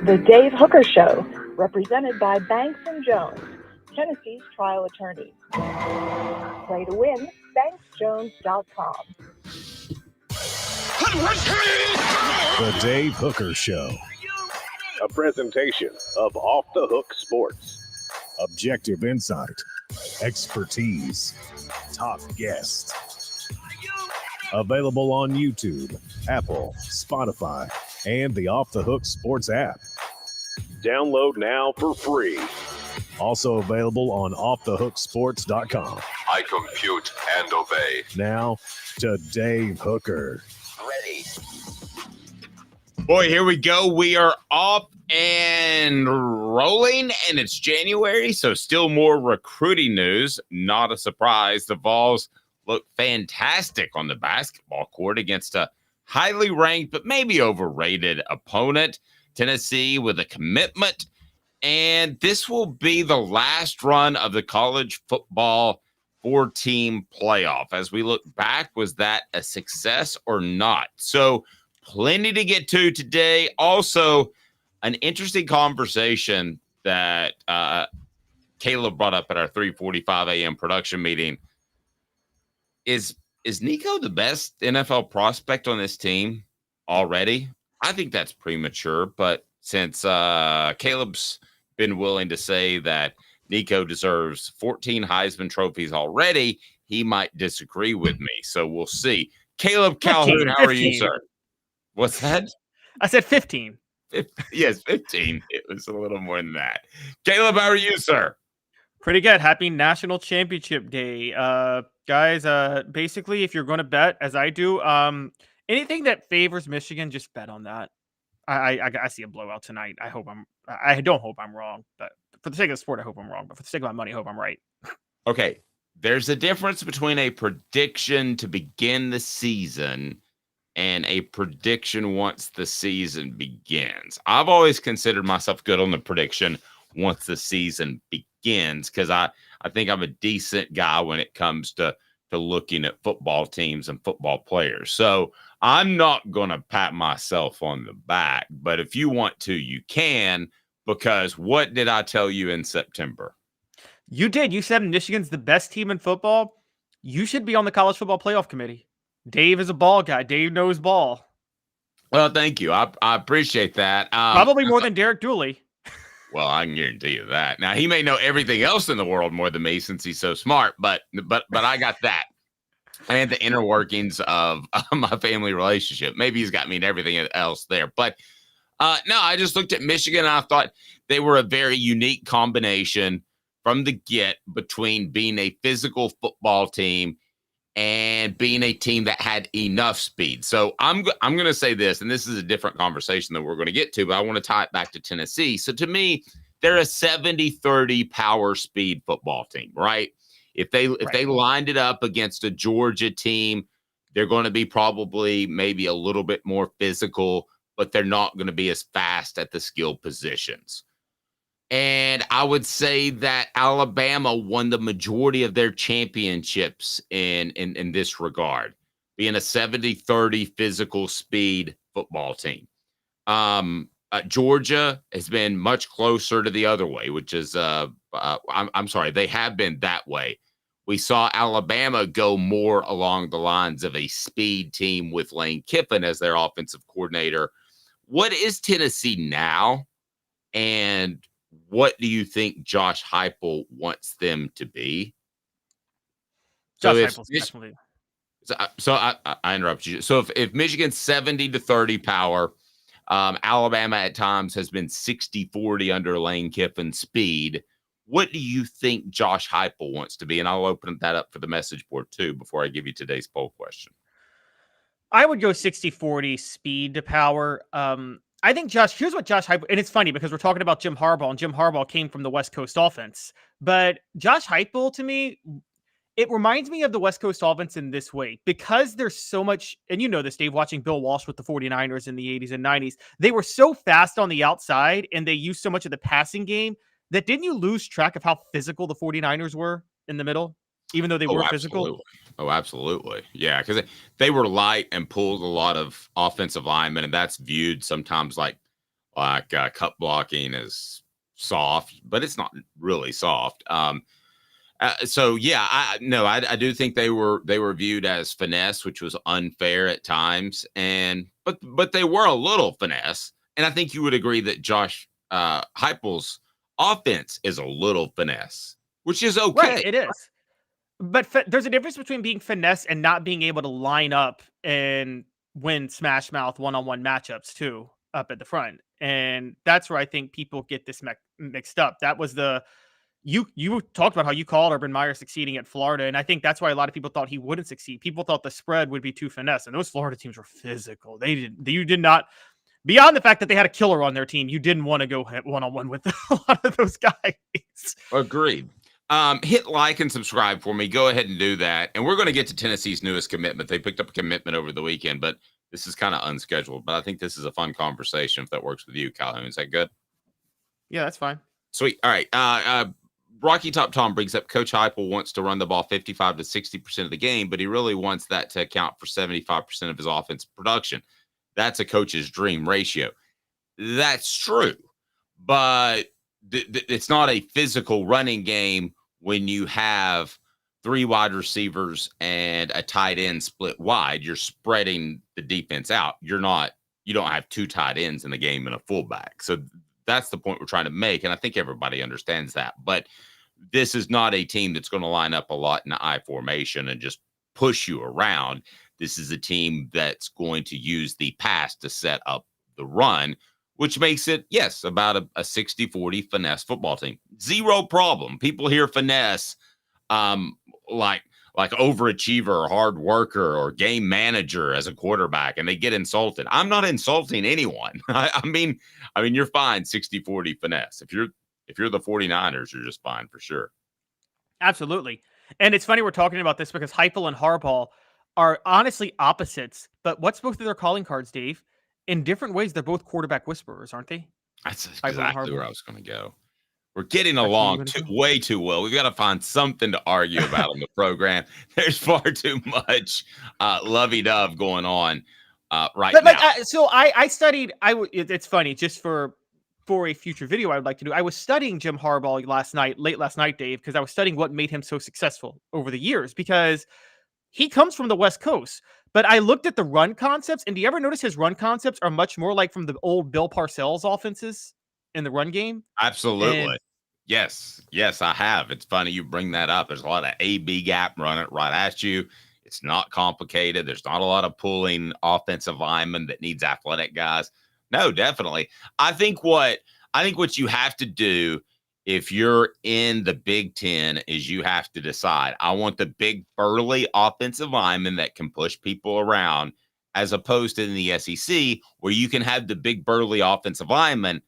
The Dave Hooker Show, represented by Banks & Jones, Tennessee's trial attorneys. Play to win, banksjones.com. The Dave Hooker Show. A presentation of Off the Hook Sports. Objective insight, expertise, top guests. Available on YouTube, Apple, Spotify, and the Off the Hook Sports app. Download now for free. Also available on offthehooksports.com. I compute and obey. Now to Dave Hooker. Ready. Boy, here we go. We are off and rolling, and it's January, so still more recruiting news. Not a surprise. The Vols look fantastic on the basketball court against a highly ranked but maybe overrated opponent. Tennessee with a commitment, and this will be the last run of the college football 4-team playoff. As we look back, was that a success or not? So plenty to get to today. Also, an interesting conversation that Caleb brought up at our 3:45 a.m. production meeting. Is Nico the best NFL prospect on this team already? I think that's premature, but since Caleb's been willing to say that Nico deserves 14 Heisman trophies already, he might disagree with me. So we'll see. Caleb Calhoun, how are you, sir? What's that? I said 15. Yes, 15. It was a little more than that. Caleb, how are you, sir? Pretty good. Happy National Championship Day. Guys, basically, if you're going to bet, as I do, anything that favors Michigan, just bet on that. I see a blowout tonight. I don't hope I'm wrong, but for the sake of the sport, I hope I'm wrong. But for the sake of my money, I hope I'm right. Okay. There's a difference between a prediction to begin the season and a prediction once the season begins. I've always considered myself good on the prediction once the season begins, because I think I'm a decent guy when it comes to looking at football teams and football players. So I'm not going to pat myself on the back, but if you want to, you can, because what did I tell you in September? You did. You said Michigan's the best team in football. You should be on the college football playoff committee. Dave is a ball guy. Dave knows ball. Well, thank you. I appreciate that. Probably more than Derek Dooley. Well, I can guarantee you that. Now, he may know everything else in the world more than me since he's so smart, but I got that. And the inner workings of my family relationship. Maybe he's got me in everything else there. But no, I just looked at Michigan and I thought they were a very unique combination from the get between being a physical football team and being a team that had enough speed. So I'm going to say this, and this is a different conversation that we're going to get to, but I want to tie it back to Tennessee. So to me, they're a 70-30 power speed football team, right? If they lined it up against a Georgia team, they're going to be probably maybe a little bit more physical, but they're not going to be as fast at the skill positions. And I would say that Alabama won the majority of their championships in this regard, being a 70-30 physical speed football team. Georgia has been much closer to the other way, which is, I'm sorry, they have been that way. We saw Alabama go more along the lines of a speed team with Lane Kiffin as their offensive coordinator. What is Tennessee now? And what do you think Josh Heupel wants them to be? So I interrupt you. So if Michigan's 70-30 power, Alabama at times has been 60-40 under Lane Kiffin's speed. What do you think Josh Heupel wants to be? And I'll open that up for the message board too before I give you today's poll question. I would go 60-40 speed to power. I think here's what Josh Heupel, and it's funny because we're talking about Jim Harbaugh, and Jim Harbaugh came from the West Coast offense. But Josh Heupel, to me, it reminds me of the West Coast offense in this way, because there's so much, and you know this, Dave, watching Bill Walsh with the 49ers in the 80s and 90s, they were so fast on the outside, and they used so much of the passing game that didn't you lose track of how physical the 49ers were in the middle? Even though they were physical? Oh, absolutely. Yeah, because they were light and pulled a lot of offensive linemen, and that's viewed sometimes like Like cut blocking is soft, but it's not really soft. So yeah, I do think they were viewed as finesse, which was unfair at times, but they were a little finesse, and I think you would agree that Josh Heupel's offense is a little finesse, which is okay. Right, it is. But there's a difference between being finesse and not being able to line up and win smash mouth one-on-one matchups too up at the front, and that's where I think people get this mixed up. That was you talked about how you called Urban Meyer succeeding at Florida, and I think that's why a lot of people thought he wouldn't succeed. People thought the spread would be too finesse, and those Florida teams were physical. You did not, beyond the fact that they had a killer on their team, you didn't want to go one-on-one with a lot of those guys. Agreed. Hit like and subscribe for me. Go ahead and do that. And we're going to get to Tennessee's newest commitment. They picked up a commitment over the weekend, but this is kind of unscheduled. But I think this is a fun conversation if that works with you, Calhoun. Is that good? Yeah, that's fine. Sweet. All right. Rocky Top Tom brings up Coach Heupel wants to run the ball 55 to 60% of the game, but he really wants that to account for 75% of his offense production. That's a coach's dream ratio. That's true, but it's not a physical running game when you have 3 wide receivers and a tight end split wide. You're spreading the defense out. You don't have 2 tight ends in the game and a fullback. So that's the point we're trying to make, and I think everybody understands that. But this is not a team that's going to line up a lot in the I formation and just push you around. This is a team that's going to use the pass to set up the run, which makes it, yes, about a 60-40 finesse football team. Zero problem. People hear finesse like overachiever or hard worker or game manager as a quarterback, and they get insulted. I'm not insulting anyone. I mean, you're fine 60-40 finesse. If you're the 49ers, you're just fine for sure. Absolutely. And it's funny we're talking about this because Heupel and Harbaugh are honestly opposites. But what's both of their calling cards, Dave? In different ways, they're both quarterback whisperers, aren't they? That's exactly where I was going to go. We're getting along way too well. We've got to find something to argue about on the program. There's far too much lovey-dove going on right now. So I studied. It's funny, just for a future video I would like to do. I was studying Jim Harbaugh late last night, Dave, because I was studying what made him so successful over the years, because he comes from the West Coast. But I looked at the run concepts, and do you ever notice his run concepts are much more like from the old Bill Parcells offenses in the run game? Absolutely. Yes, I have. It's funny you bring that up. There's a lot of A-B gap running right at you. It's not complicated. There's not a lot of pulling offensive linemen that needs athletic guys. No, definitely. I think what you have to do if you're in the Big Ten is you have to decide, I want the big burly offensive lineman that can push people around, as opposed to in the SEC where you can have the big burly offensive lineman.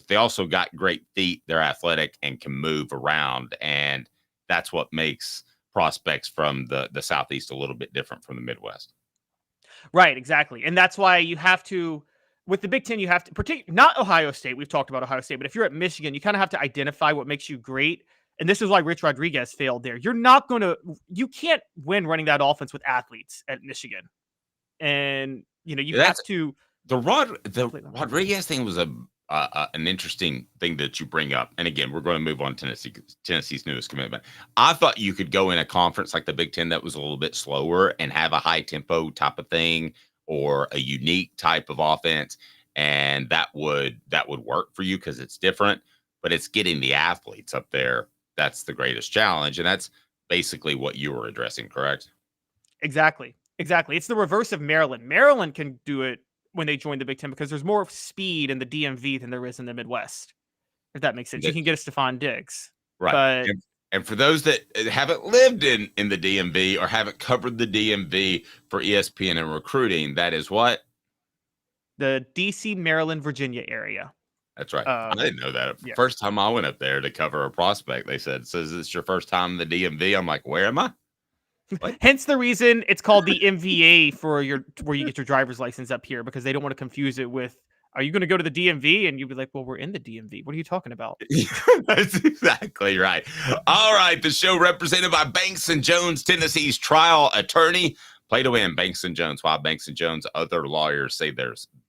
They also got great feet. They're athletic and can move around. And that's what makes prospects from the Southeast a little bit different from the Midwest. Right, exactly. And that's why you have to, with the Big Ten, you have to, not Ohio State. We've talked about Ohio State, but if you're at Michigan, you kind of have to identify what makes you great. And this is why Rich Rodriguez failed there. You can't win running that offense with athletes at Michigan. And, you have to. The Rodriguez thing was an interesting thing that you bring up. And again, we're going to move on to Tennessee's newest commitment. I thought you could go in a conference like the Big Ten that was a little bit slower and have a high tempo type of thing or a unique type of offense. And that would work for you because it's different, but it's getting the athletes up there. That's the greatest challenge. And that's basically what you were addressing, correct? Exactly. It's the reverse of Maryland. Maryland can do it when they join the Big Ten because there's more speed in the DMV than there is in the Midwest, if that makes sense. You can get a Stephon Diggs. Right. But, and for those that haven't lived in the DMV or haven't covered the DMV for ESPN and recruiting, that is what? The DC, Maryland, Virginia area. That's right. I didn't know that. Yeah. First time I went up there to cover a prospect, they said, so is this your first time in the DMV? I'm like, where am I? Hence the reason it's called the MVA where you get your driver's license up here, because they don't want to confuse it with, are you going to go to the DMV? And you'd be like, well, we're in the DMV. What are you talking about? That's exactly right. All right. The show represented by Banks & Jones, Tennessee's trial attorney. Play to win, Banks and Jones. Why Banks and Jones? Other lawyers say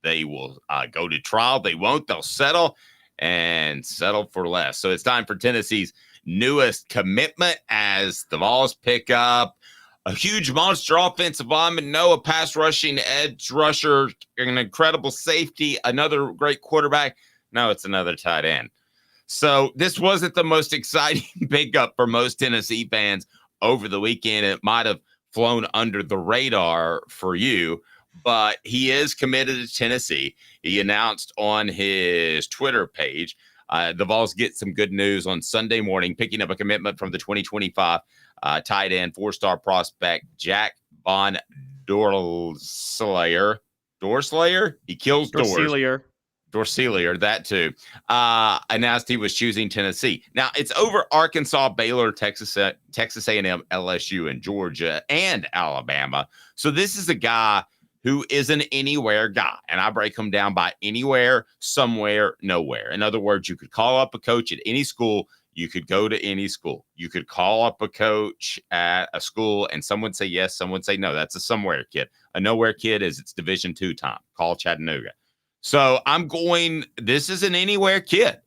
they will go to trial. They won't. They'll settle for less. So it's time for Tennessee's newest commitment as the Vols pick up a huge monster offensive lineman, a pass rushing edge rusher, an incredible safety, another great quarterback. No, it's another tight end. So this wasn't the most exciting pickup for most Tennessee fans over the weekend. It might have flown under the radar for you, but he is committed to Tennessee. He announced on his Twitter page, the Vols get some good news on Sunday morning, picking up a commitment from the 2025 tight end, 4-star prospect, Jack VanDorselaer. He kills doors. Dorselaer, that too, announced he was choosing Tennessee. Now, it's over Arkansas, Baylor, Texas A&M, LSU, and Georgia, and Alabama. So this is a guy who is an anywhere guy, and I break him down by anywhere, somewhere, nowhere. In other words, you could call up a coach at any school. You could go to any school. You could call up a coach at a school, and someone say yes, someone say no. That's a somewhere kid. A nowhere kid is it's Division II time. Call Chattanooga. So this is an anywhere kid.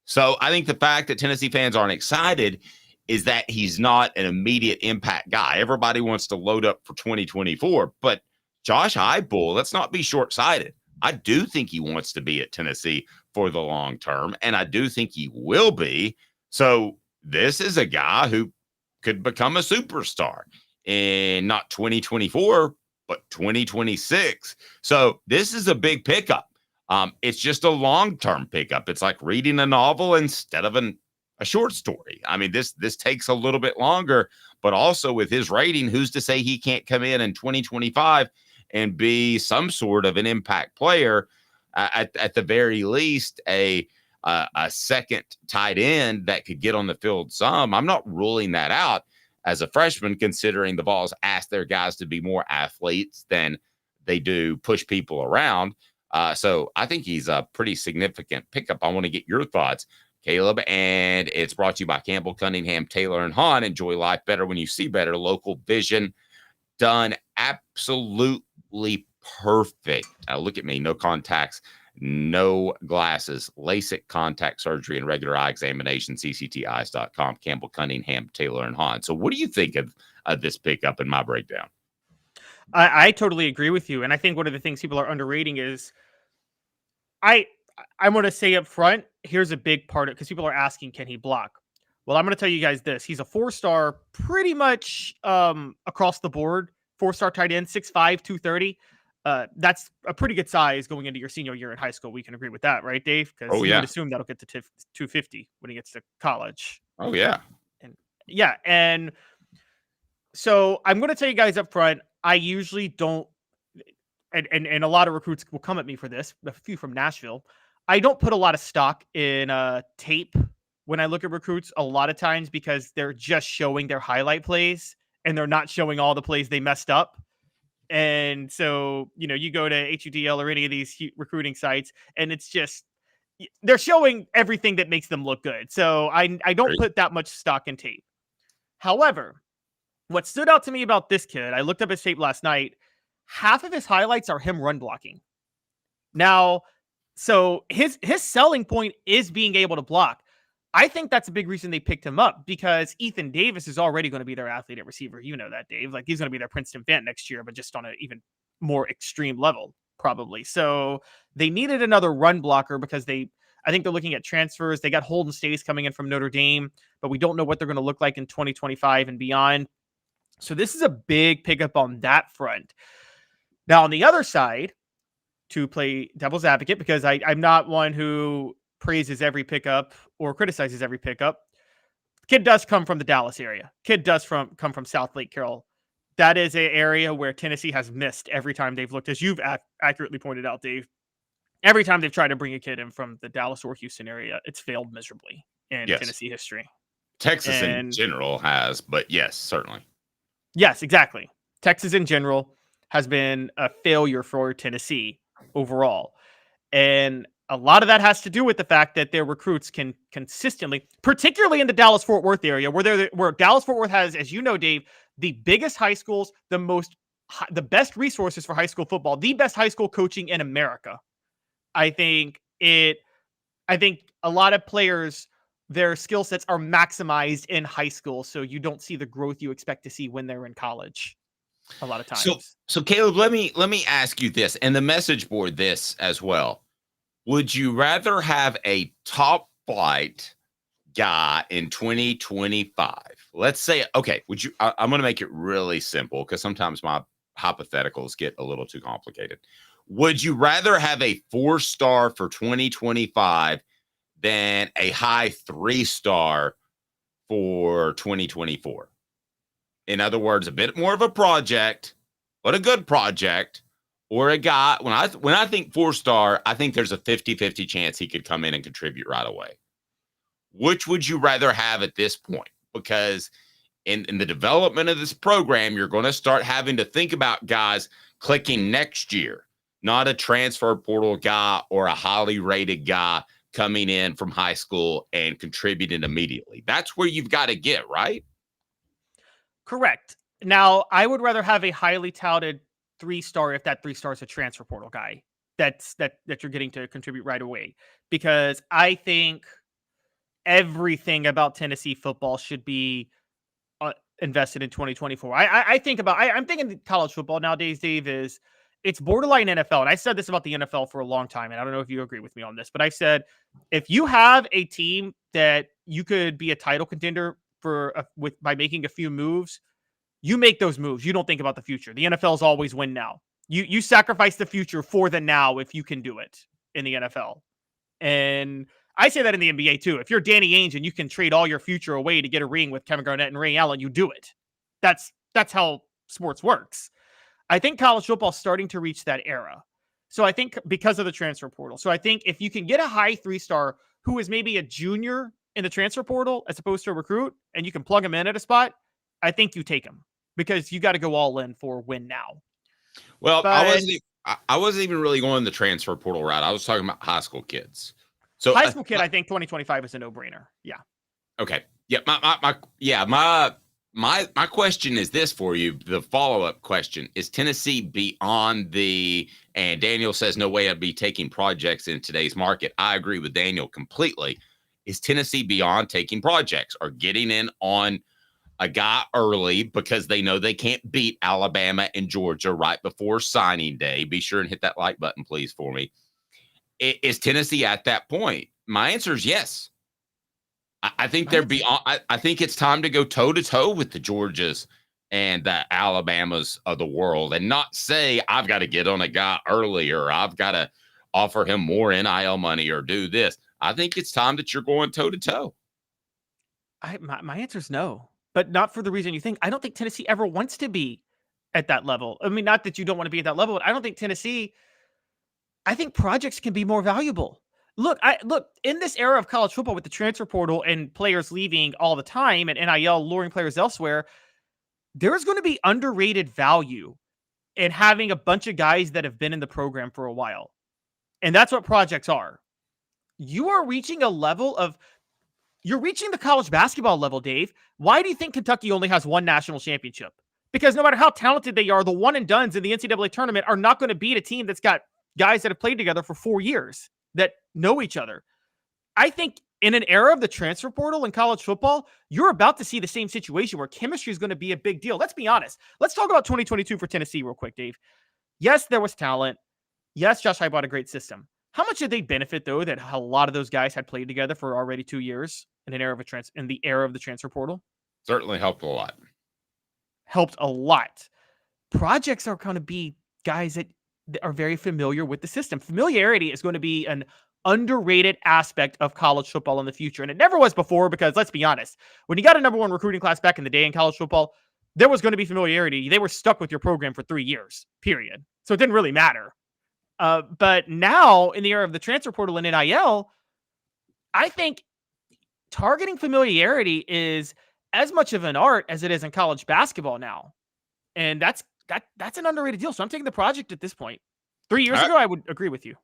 So I think the fact that Tennessee fans aren't excited is that he's not an immediate impact guy. Everybody wants to load up for 2024, but Josh Heupel, let's not be short-sighted. I do think he wants to be at Tennessee for the long term, and I do think he will be. So this is a guy who could become a superstar in not 2024, but 2026. So this is a big pickup. It's just a long-term pickup. It's like reading a novel instead of a short story. I mean, this takes a little bit longer, but also with his rating, who's to say he can't come in 2025 and be some sort of an impact player, at the very least, a second tight end that could get on the field some. I'm not ruling that out as a freshman, considering the Vols ask their guys to be more athletes than they do push people around. So I think he's a pretty significant pickup. I want to get your thoughts, Caleb, and it's brought to you by Campbell, Cunningham, Taylor, and Haun. Enjoy life better when you see better. Local vision done absolutely perfect. Look at me, no contacts, no glasses, LASIK contact surgery, and regular eye examination, ccteyes.com, Campbell, Cunningham, Taylor, and Haun. So what do you think of this pickup in my breakdown? I totally agree with you. And I think one of the things people are underrating is I'm going to say up front, here's a big part of it, because people are asking, can he block? Well, I'm going to tell you guys this. He's a 4-star pretty much across the board, 4-star tight end, 6'5", 230. That's a pretty good size going into your senior year in high school. We can agree with that, right, Dave? Because you would assume that'll get to 250 when he gets to college. Oh, yeah. And so I'm going to tell you guys up front, I usually don't, and a lot of recruits will come at me for this, a few from Nashville. I don't put a lot of stock in tape when I look at recruits a lot of times, because they're just showing their highlight plays and they're not showing all the plays they messed up. And so, you go to HUDL or any of these recruiting sites, and it's just, they're showing everything that makes them look good. So I don't put that much stock in tape. However, what stood out to me about this kid, I looked up his tape last night. Half of his highlights are him run blocking. Now, so his selling point is being able to block. I think that's a big reason they picked him up, because Ethan Davis is already going to be their athlete at receiver. You know that, Dave. Like, he's going to be their Princeton Fant next year, but just on an even more extreme level, probably. So they needed another run blocker, because I think they're looking at transfers. They got Holden Stays coming in from Notre Dame, but we don't know what they're going to look like in 2025 and beyond. So this is a big pickup on that front. Now, on the other side, to play devil's advocate, because I'm not one who praises every pickup or criticizes every pickup. Kid does come from the Dallas area. Kid does come from South Lake Carroll. That is an area where Tennessee has missed every time they've looked, as you've accurately pointed out, Dave. Every time they've tried to bring a kid in from the Dallas or Houston area, it's failed miserably in Tennessee history. Texas in general has, but yes, certainly. Yes, exactly. Texas in general has been a failure for Tennessee overall. And a lot of that has to do with the fact that their recruits can consistently, particularly in the Dallas-Fort Worth area, where Dallas-Fort Worth has, as you know, Dave, the biggest high schools, the most the best resources for high school football, the best high school coaching in America. I think a lot of players, their skill sets are maximized in high school, so you don't see the growth you expect to see when they're in college a lot of times. So Caleb, let me ask you this, and the message board this as well. Would you rather have a top flight guy in 2025? Let's say, okay, I'm going to make it really simple because sometimes my hypotheticals get a little too complicated. Would you rather have a 4-star for 2025 than a high 3-star for 2024? In other words, a bit more of a project, but a good project, or a guy. When I think 4-star, I think there's a 50-50 chance he could come in and contribute right away. Which would you rather have at this point? Because in the development of this program, you're going to start having to think about guys clicking next year, not a transfer portal guy or a highly rated guy coming in from high school and contributing immediately. That's where you've got to get, right? Correct. Now, I would rather have a highly touted 3-star if that 3-star is a transfer portal guy that you're getting to contribute right away, because I think everything about Tennessee football should be invested in 2024. I'm thinking college football nowadays, Dave, it's borderline NFL. And I said this about the NFL for a long time, and I don't know if you agree with me on this, but I said, if you have a team that you could be a title contender by making a few moves, you make those moves. You don't think about the future. The NFL is always win now. You sacrifice the future for the now if you can do it in the NFL. And I say that in the NBA too. If you're Danny Ainge and you can trade all your future away to get a ring with Kevin Garnett and Ray Allen, you do it. That's how sports works. I think college football is starting to reach that era. So I think because of the transfer portal. So I think if you can get a high 3-star who is maybe a junior in the transfer portal as opposed to a recruit, and you can plug him in at a spot, I think you take him, because you got to go all in for win now. Well, I wasn't even really going the transfer portal route. I was talking about high school kids. So high school kid, I think 2025 is a no-brainer. Yeah. Okay. Yeah. My question is this for you. The follow-up question is: Tennessee beyond and Daniel says no way I'd be taking projects in today's market. I agree with Daniel completely. Is Tennessee beyond taking projects or getting in on a guy early because they know they can't beat Alabama and Georgia right before signing day? Be sure and hit that like button, please, for me. Is Tennessee at that point? My answer is yes. I think they're beyond. I think it's time to go toe-to-toe with the Georgias and the Alabamas of the world, and not say, I've got to get on a guy early, or I've got to offer him more NIL money, or do this. I think it's time that you're going toe-to-toe. My answer is no, but not for the reason you think. I don't think Tennessee ever wants to be at that level. I mean, not that you don't want to be at that level, but I don't think Tennessee. I think projects can be more valuable. Look, in this era of college football with the transfer portal and players leaving all the time and NIL luring players elsewhere, there's going to be underrated value in having a bunch of guys that have been in the program for a while. And that's what projects are. You are reaching a level of, you're reaching the college basketball level, Dave. Why do you think Kentucky only has one national championship? Because no matter how talented they are, the one and dones in the NCAA tournament are not going to beat a team that's got guys that have played together for 4 years that know each other. I think in an era of the transfer portal in college football, you're about to see the same situation where chemistry is going to be a big deal. Let's be honest. Let's talk about 2022 for Tennessee real quick, Dave. Yes, there was talent. Yes, Josh Heupel had a great system. How much did they benefit, though, that a lot of those guys had played together for already 2 years in an era of in the era of the transfer portal? Certainly helped a lot. Helped a lot. Projects are going to be guys that are very familiar with the system. Familiarity is going to be an underrated aspect of college football in the future. And it never was before, because let's be honest, when you got a number one recruiting class back in the day in college football, there was going to be familiarity. They were stuck with your program for 3 years, period. So it didn't really matter. But now in the era of the transfer portal and NIL, I think targeting familiarity is as much of an art as it is in college basketball now. And that's an underrated deal. So I'm taking the project at this point. 3 years ago, I would agree with you.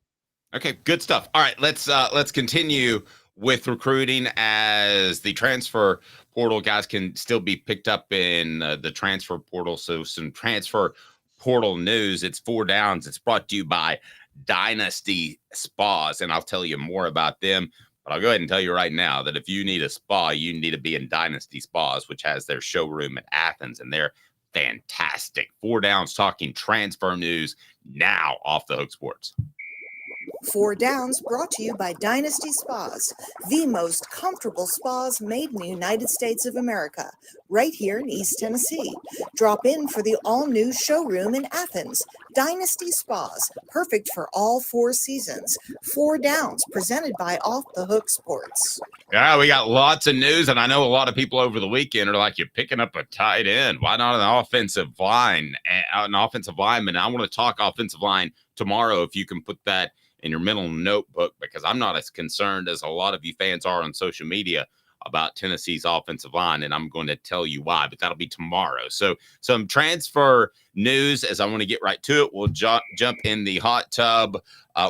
Okay, good stuff. All right, let's continue with recruiting, as the transfer portal guys can still be picked up in the transfer portal. So some transfer portal news. It's 4 Downs. It's brought to you by Dynasty Spas, and I'll tell you more about them. But I'll go ahead and tell you right now that if you need a spa, you need to be in Dynasty Spas, which has their showroom in Athens, and they're fantastic. 4 Downs talking transfer news now off the Hook Sports. 4 Downs brought to you by Dynasty Spas, the most comfortable spas made in the United States of America, right here in East Tennessee. Drop in for the all-new showroom in Athens. Dynasty Spas, perfect for all 4 seasons. 4 Downs, presented by Off the Hook Sports. Yeah, we got lots of news, and I know a lot of people over the weekend are like, you're picking up a tight end. Why not an offensive line, an offensive lineman? I want to talk offensive line tomorrow if you can put that in your mental notebook, because I'm not as concerned as a lot of you fans are on social media about Tennessee's offensive line, and I'm going to tell you why, but that'll be tomorrow. So some transfer news as I want to get right to it. We'll jump in the hot tub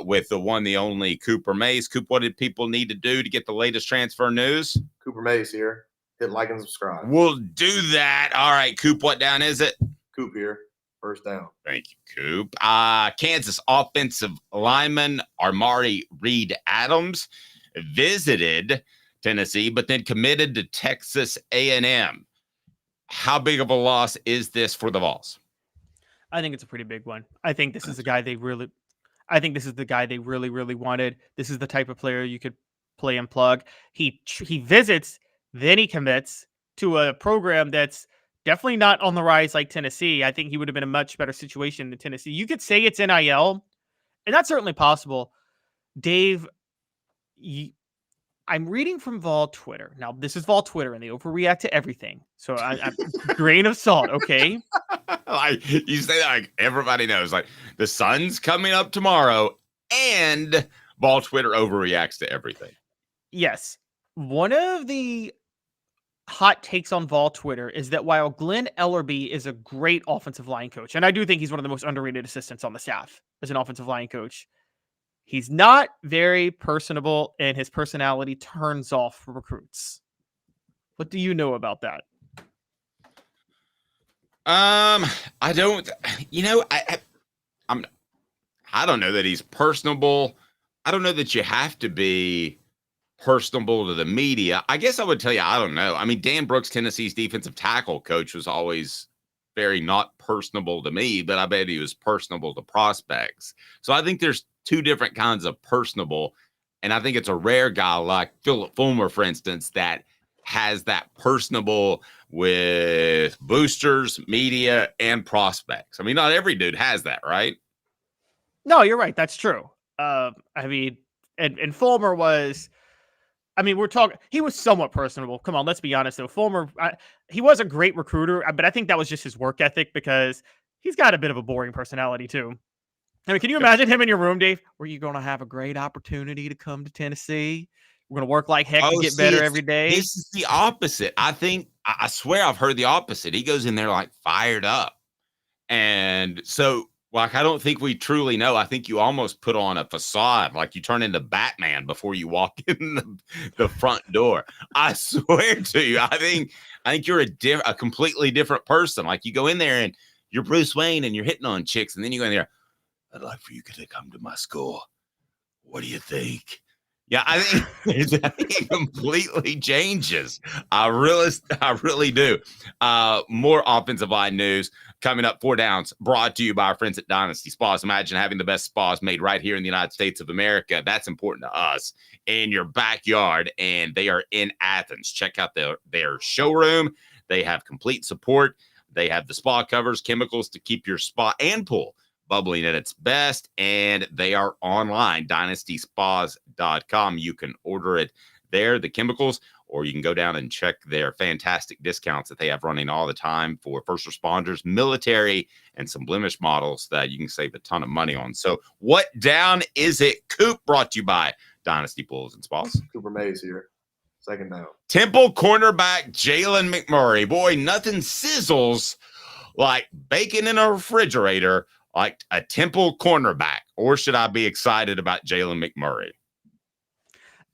with the one, the only Cooper Mays. Coop, what did people need to do to get the latest transfer news? Cooper Mays here. Hit like and subscribe. We'll do that. All right, Coop, what down is it? Coop here. First down. Thank you, Coop. Kansas offensive lineman Armari Reed Adams visited Tennessee, but then committed to Texas A&M. How big of a loss is this for the Vols? I think it's a pretty big one. I think this is the guy they really wanted. This is the type of player you could play and plug. He visits, then he commits to a program that's definitely not on the rise like Tennessee. I think he would have been a much better situation than Tennessee. You could say it's NIL, and that's certainly possible. Dave, I'm reading from Vol Twitter. Now, this is Vol Twitter, and they overreact to everything. So, I'm grain of salt, okay? Like you say that, like everybody knows. Like the sun's coming up tomorrow, and Vol Twitter overreacts to everything. Yes. One of the hot takes on Vol Twitter is that while Glenn Ellerbe is a great offensive line coach, and I do think he's one of the most underrated assistants on the staff as an offensive line coach, he's not very personable, and his personality turns off recruits. What do you know about that? I don't, I don't know that he's personable. I don't know that you have to be personable to the media. I guess I would tell you, I don't know. I mean, Dan Brooks, Tennessee's defensive tackle coach, was always very not personable to me, but I bet he was personable to prospects. So I think there's 2 different kinds of personable, and I think it's a rare guy like Philip Fulmer, for instance, that has that personable with boosters, media, and prospects. I mean, not every dude has that, right? No, you're right. That's true. I mean, and Fulmer was, I mean, he was somewhat personable. Come on, let's be honest, though. Fulmer, he was a great recruiter, but I think that was just his work ethic, because he's got a bit of a boring personality, too. I mean, can you imagine him in your room, Dave? Were you going to have a great opportunity to come to Tennessee? We're going to work like heck to get better every day. This is the opposite. I swear I've heard the opposite. He goes in there like fired up. And so, like, I don't think we truly know. I think you almost put on a facade, like you turn into Batman before you walk in the front door. I swear to you, I think you're a completely different person. Like you go in there and you're Bruce Wayne and you're hitting on chicks, and then you go in there, I'd like for you to come to my school. What do you think? Yeah, I think it completely changes. I really do. More offensive line news coming up. 4 Downs brought to you by our friends at Dynasty Spas. Imagine having the best spas made right here in the United States of America. That's important to us, in your backyard, and they are in Athens. Check out their showroom. They have complete support. They have the spa covers, chemicals to keep your spa and pool bubbling at its best, and they are online, dynastyspas.com. You can order it there, the chemicals, or you can go down and check their fantastic discounts that they have running all the time for first responders, military, and some blemish models that you can save a ton of money on. So what down is it, Coop? Brought to you by Dynasty Pools and Spas. Cooper Mays here. Second down. Temple cornerback Jalen McMurray. Boy, nothing sizzles like bacon in a refrigerator like a Temple cornerback. Or should I be excited about Jalen McMurray?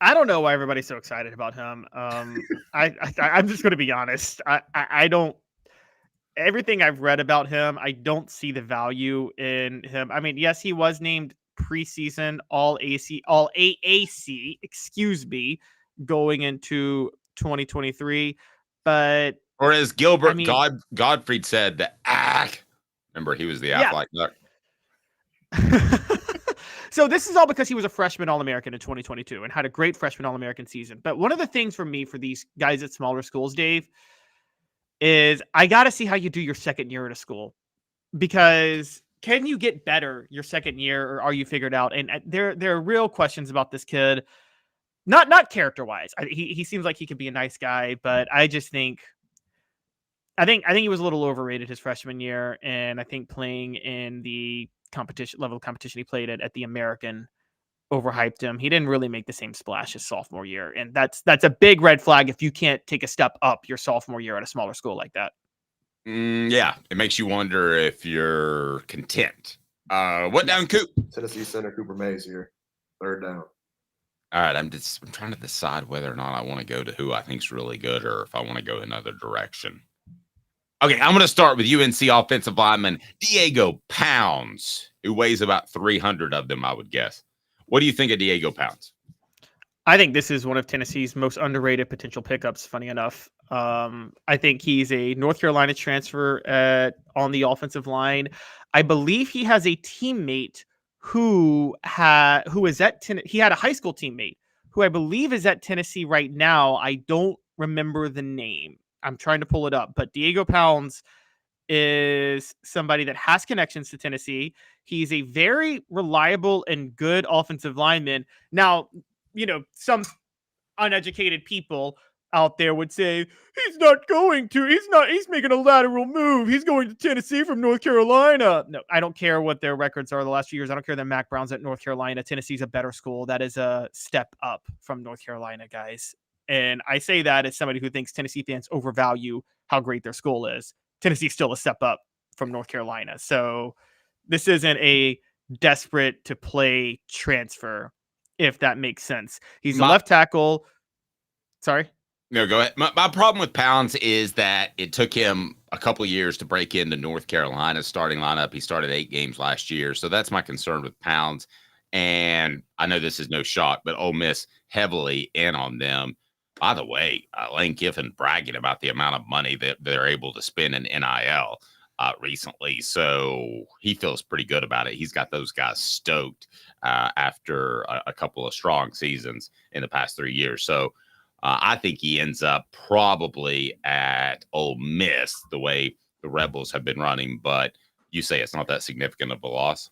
I don't know why everybody's so excited about him. I'm just going to be honest. I don't. everything I've read about him, I don't see the value in him. I mean, yes, he was named preseason all AAC, excuse me, going into 2023. But Or as I Gilbert mean, Gottfried said, the remember he was the yeah. athletic duck. So this is all because he was a freshman All-American in 2022 and had a great freshman All-American season. But one of the things for me for these guys at smaller schools, Dave, is I got to see how you do your second year at a school, because can you get better your second year, or are you figured out? And there are real questions about this kid, not character wise. He seems like he could be a nice guy, but I just think I think he was a little overrated his freshman year, and I think playing in the competition level of competition he played at the American overhyped him. He didn't really make the same splash his sophomore year, and that's a big red flag if you can't take a step up your sophomore year at a smaller school like that. Yeah, it makes you wonder if you're content. What down, Coop? Tennessee center Cooper Mays here. Third down. All right, I'm trying to decide whether or not I want to go to who I think's really good or if I want to go another direction. Okay, I'm going to start with UNC offensive lineman Diego Pounds, who weighs about 300 of them, I would guess. What do you think of Diego Pounds? I think this is one of Tennessee's most underrated potential pickups, funny enough. I think he's a North Carolina transfer on the offensive line. I believe he has a teammate who is at he had a high school teammate who I believe is at Tennessee right now. I don't remember the name. I'm trying to pull it up, but Diego Pounds is somebody that has connections to Tennessee. He's a very reliable and good offensive lineman. Now, you know, some uneducated people out there would say, he's making a lateral move. He's going to Tennessee from North Carolina. No, I don't care what their records are the last few years. I don't care that Mac Brown's at North Carolina. Tennessee's a better school. That is a step up from North Carolina, guys. And I say that as somebody who thinks Tennessee fans overvalue how great their school is. Tennessee's still a step up from North Carolina. So this isn't a desperate to play transfer, if that makes sense. He's a left tackle. Sorry? No, go ahead. My problem with Pounds is that it took him a couple of years to break into North Carolina's starting lineup. He started 8 games last year. So that's my concern with Pounds. And I know this is no shock, but Ole Miss heavily in on them. By the way, Lane Kiffin bragging about the amount of money that they're able to spend in NIL recently. So he feels pretty good about it. He's got those guys stoked after a couple of strong seasons in the past 3 years. So I think he ends up probably at Ole Miss the way the Rebels have been running. But you say it's not that significant of a loss?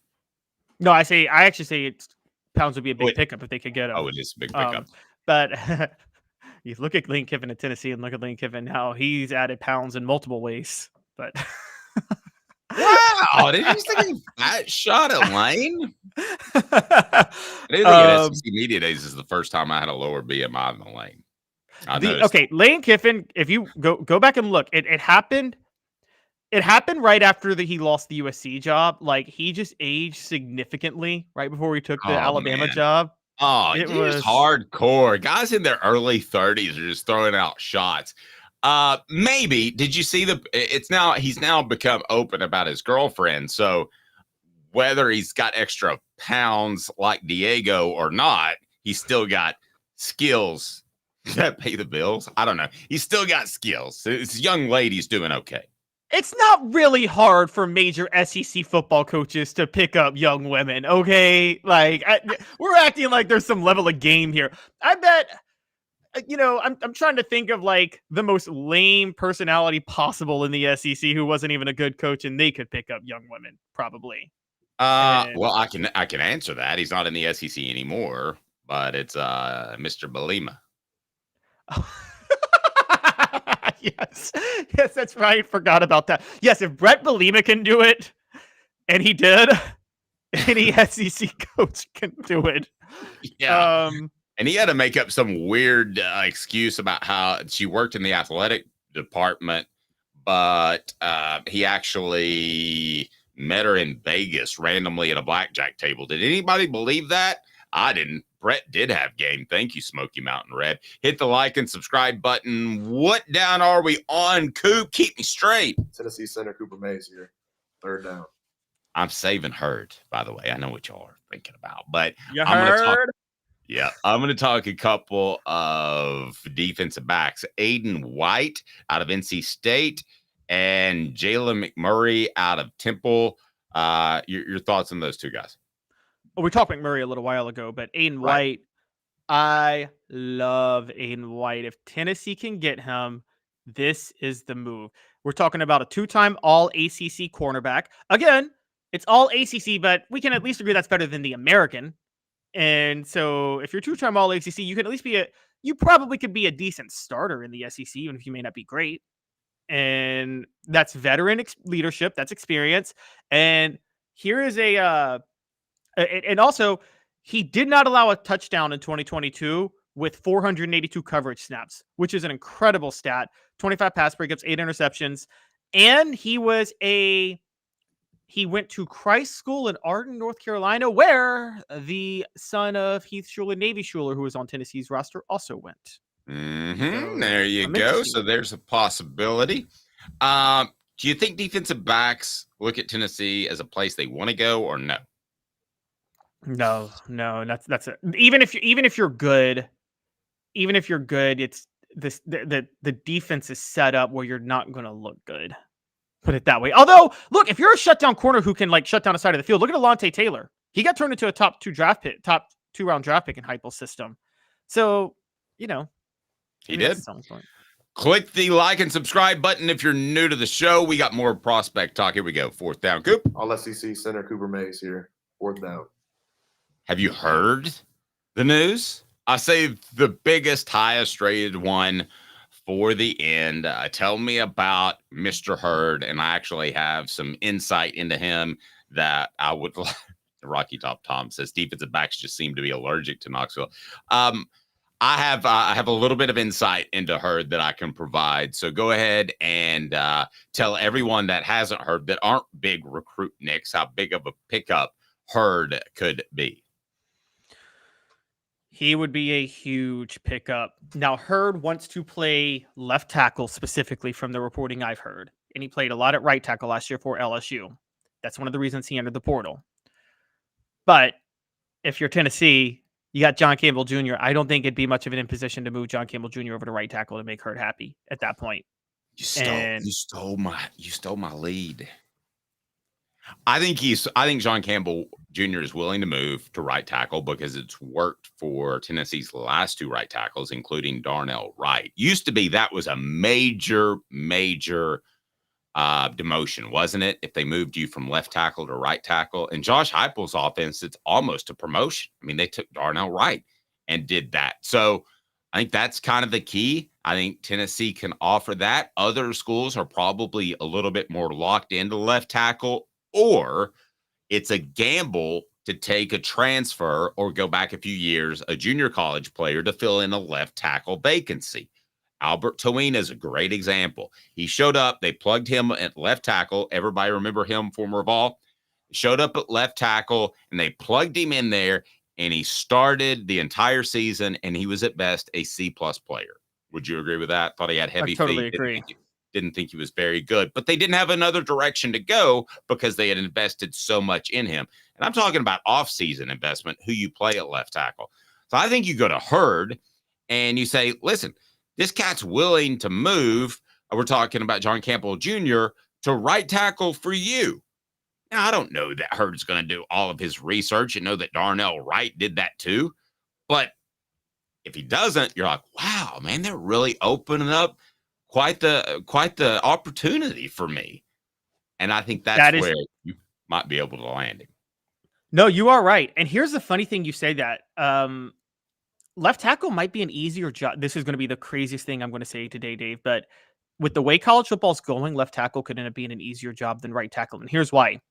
No, I actually say Pounds would be a big pickup if they could get him. Oh, it is a big pickup. But you look at Lane Kiffin at Tennessee and look at Lane Kiffin now. He's added Pounds in multiple ways. But wow, did you just take a fat shot at Lane? I didn't think at SEC Media Days is the first time I had a lower BMI than Lane. Lane Kiffin, if you go back and look, it happened. It happened right after he lost the USC job. Like, he just aged significally right before he took the Alabama job. Oh, it was hardcore. Guys in their early 30s are just throwing out shots. Maybe did you see he's now become open about his girlfriend. So whether he's got extra pounds like Diego or not, he's still got skills that pay the bills. I don't know. He's still got skills. This young lady's doing okay. It's not really hard for major SEC football coaches to pick up young women, okay? Like, we're acting like there's some level of game here. I bet, I'm trying to think of, like, the most lame personality possible in the SEC who wasn't even a good coach, and they could pick up young women, probably. Well, I can answer that. He's not in the SEC anymore, but it's Mr. Belima. Yes, that's right. Forgot about that. Yes, if Brett Belima can do it, and he did, any SEC coach can do it. Yeah. And he had to make up some weird excuse about how she worked in the athletic department, but he actually met her in Vegas randomly at a blackjack table. Did anybody believe that? I didn't. Brett did have game. Thank you, Smoky Mountain Red. Hit the like and subscribe button. What down are we on, Coop? Keep me straight. Tennessee center Cooper Mays here. Third down. I'm saving Hurd, by the way. I know what y'all are thinking about, but You I'm going to talk. heard? Yeah, I'm going to talk a couple of defensive backs. Aiden White out of NC State and Jalen McMurray out of Temple. Your thoughts on those two guys? Well, we talked McMurray a little while ago, but Aiden White, I love Aiden White. If Tennessee can get him, this is the move. We're talking about a 2-time All-ACC cornerback. Again, it's All-ACC, but we can at least agree that's better than the American. And so if you're 2-time All-ACC, you can at least you probably could be a decent starter in the SEC, even if you may not be great. And that's veteran leadership, that's experience. And here is and also he did not allow a touchdown in 2022 with 482 coverage snaps, which is an incredible stat. 25 pass breakups, 8 interceptions. And he went to Christ School in Arden, North Carolina, where the son of Heath Schuler, Navy Schuler, who was on Tennessee's roster, also went. So, there you go. So there's a possibility. Do you think defensive backs look at Tennessee as a place they want to go, or no? No, that's it. Even if you're good, it's this the defense is set up where you're not going to look good. Put it that way. Although, look, if you're a shutdown corner who can shut down a side of the field, look at Alontae Taylor. He got turned into a top 2-round draft pick in Heupel's system. So, he did. Click the like and subscribe button if you're new to the show. We got more prospect talk. Here we go. 4th down, Coop. All SEC center Cooper Mays here. 4th down. Have you heard the news? I say the biggest, highest rated one for the end. Tell me about Mr. Hurd, and I actually have some insight into him that I would like. Rocky Top Tom says defensive backs just seem to be allergic to Knoxville. I have a little bit of insight into Hurd that I can provide. So go ahead and tell everyone that hasn't heard, that aren't big recruit nicks, how big of a pickup Hurd could be. He would be a huge pickup. Now, Hurd wants to play left tackle specifically from the reporting I've heard. And he played a lot at right tackle last year for LSU. That's one of the reasons he entered the portal. But if you're Tennessee, you got John Campbell Jr. I don't think it'd be much of an imposition to move John Campbell Jr. over to right tackle to make Hurd happy at that point. You stole my lead. I think John Campbell Jr. is willing to move to right tackle because it's worked for Tennessee's last 2 right tackles, including Darnell Wright. Used to be that was a major demotion, wasn't it? If they moved you from left tackle to right tackle. In Josh Heupel's offense, it's almost a promotion. I mean, they took Darnell Wright and did that. So I think that's kind of the key. I think Tennessee can offer that. Other schools are probably a little bit more locked into left tackle, or it's a gamble to take a transfer or go back a few years, a junior college player to fill in a left tackle vacancy. Albert Taween is a great example. He showed up. They plugged him at left tackle. Everybody remember him, former Vol. Showed up at left tackle, and they plugged him in there, and he started the entire season, and he was at best a C+ player. Would you agree with that? Thought he had heavy feet. I totally agree. Didn't think he was very good, but they didn't have another direction to go because they had invested so much in him. And I'm talking about off-season investment, who you play at left tackle. So I think you go to Hurd and you say, listen, this cat's willing to move. We're talking about John Campbell Jr. to right tackle for you. Now, I don't know that Hurd's going to do all of his research and know that Darnell Wright did that too. But if he doesn't, you're like, wow, man, they're really opening up quite the opportunity for me. And I think that's where you might be able to land him. No, you are right. And here's the funny thing, you say that. Left tackle might be an easier job. This is going to be the craziest thing I'm going to say today, Dave. But with the way college football's going, left tackle could end up being an easier job than right tackle. And here's why.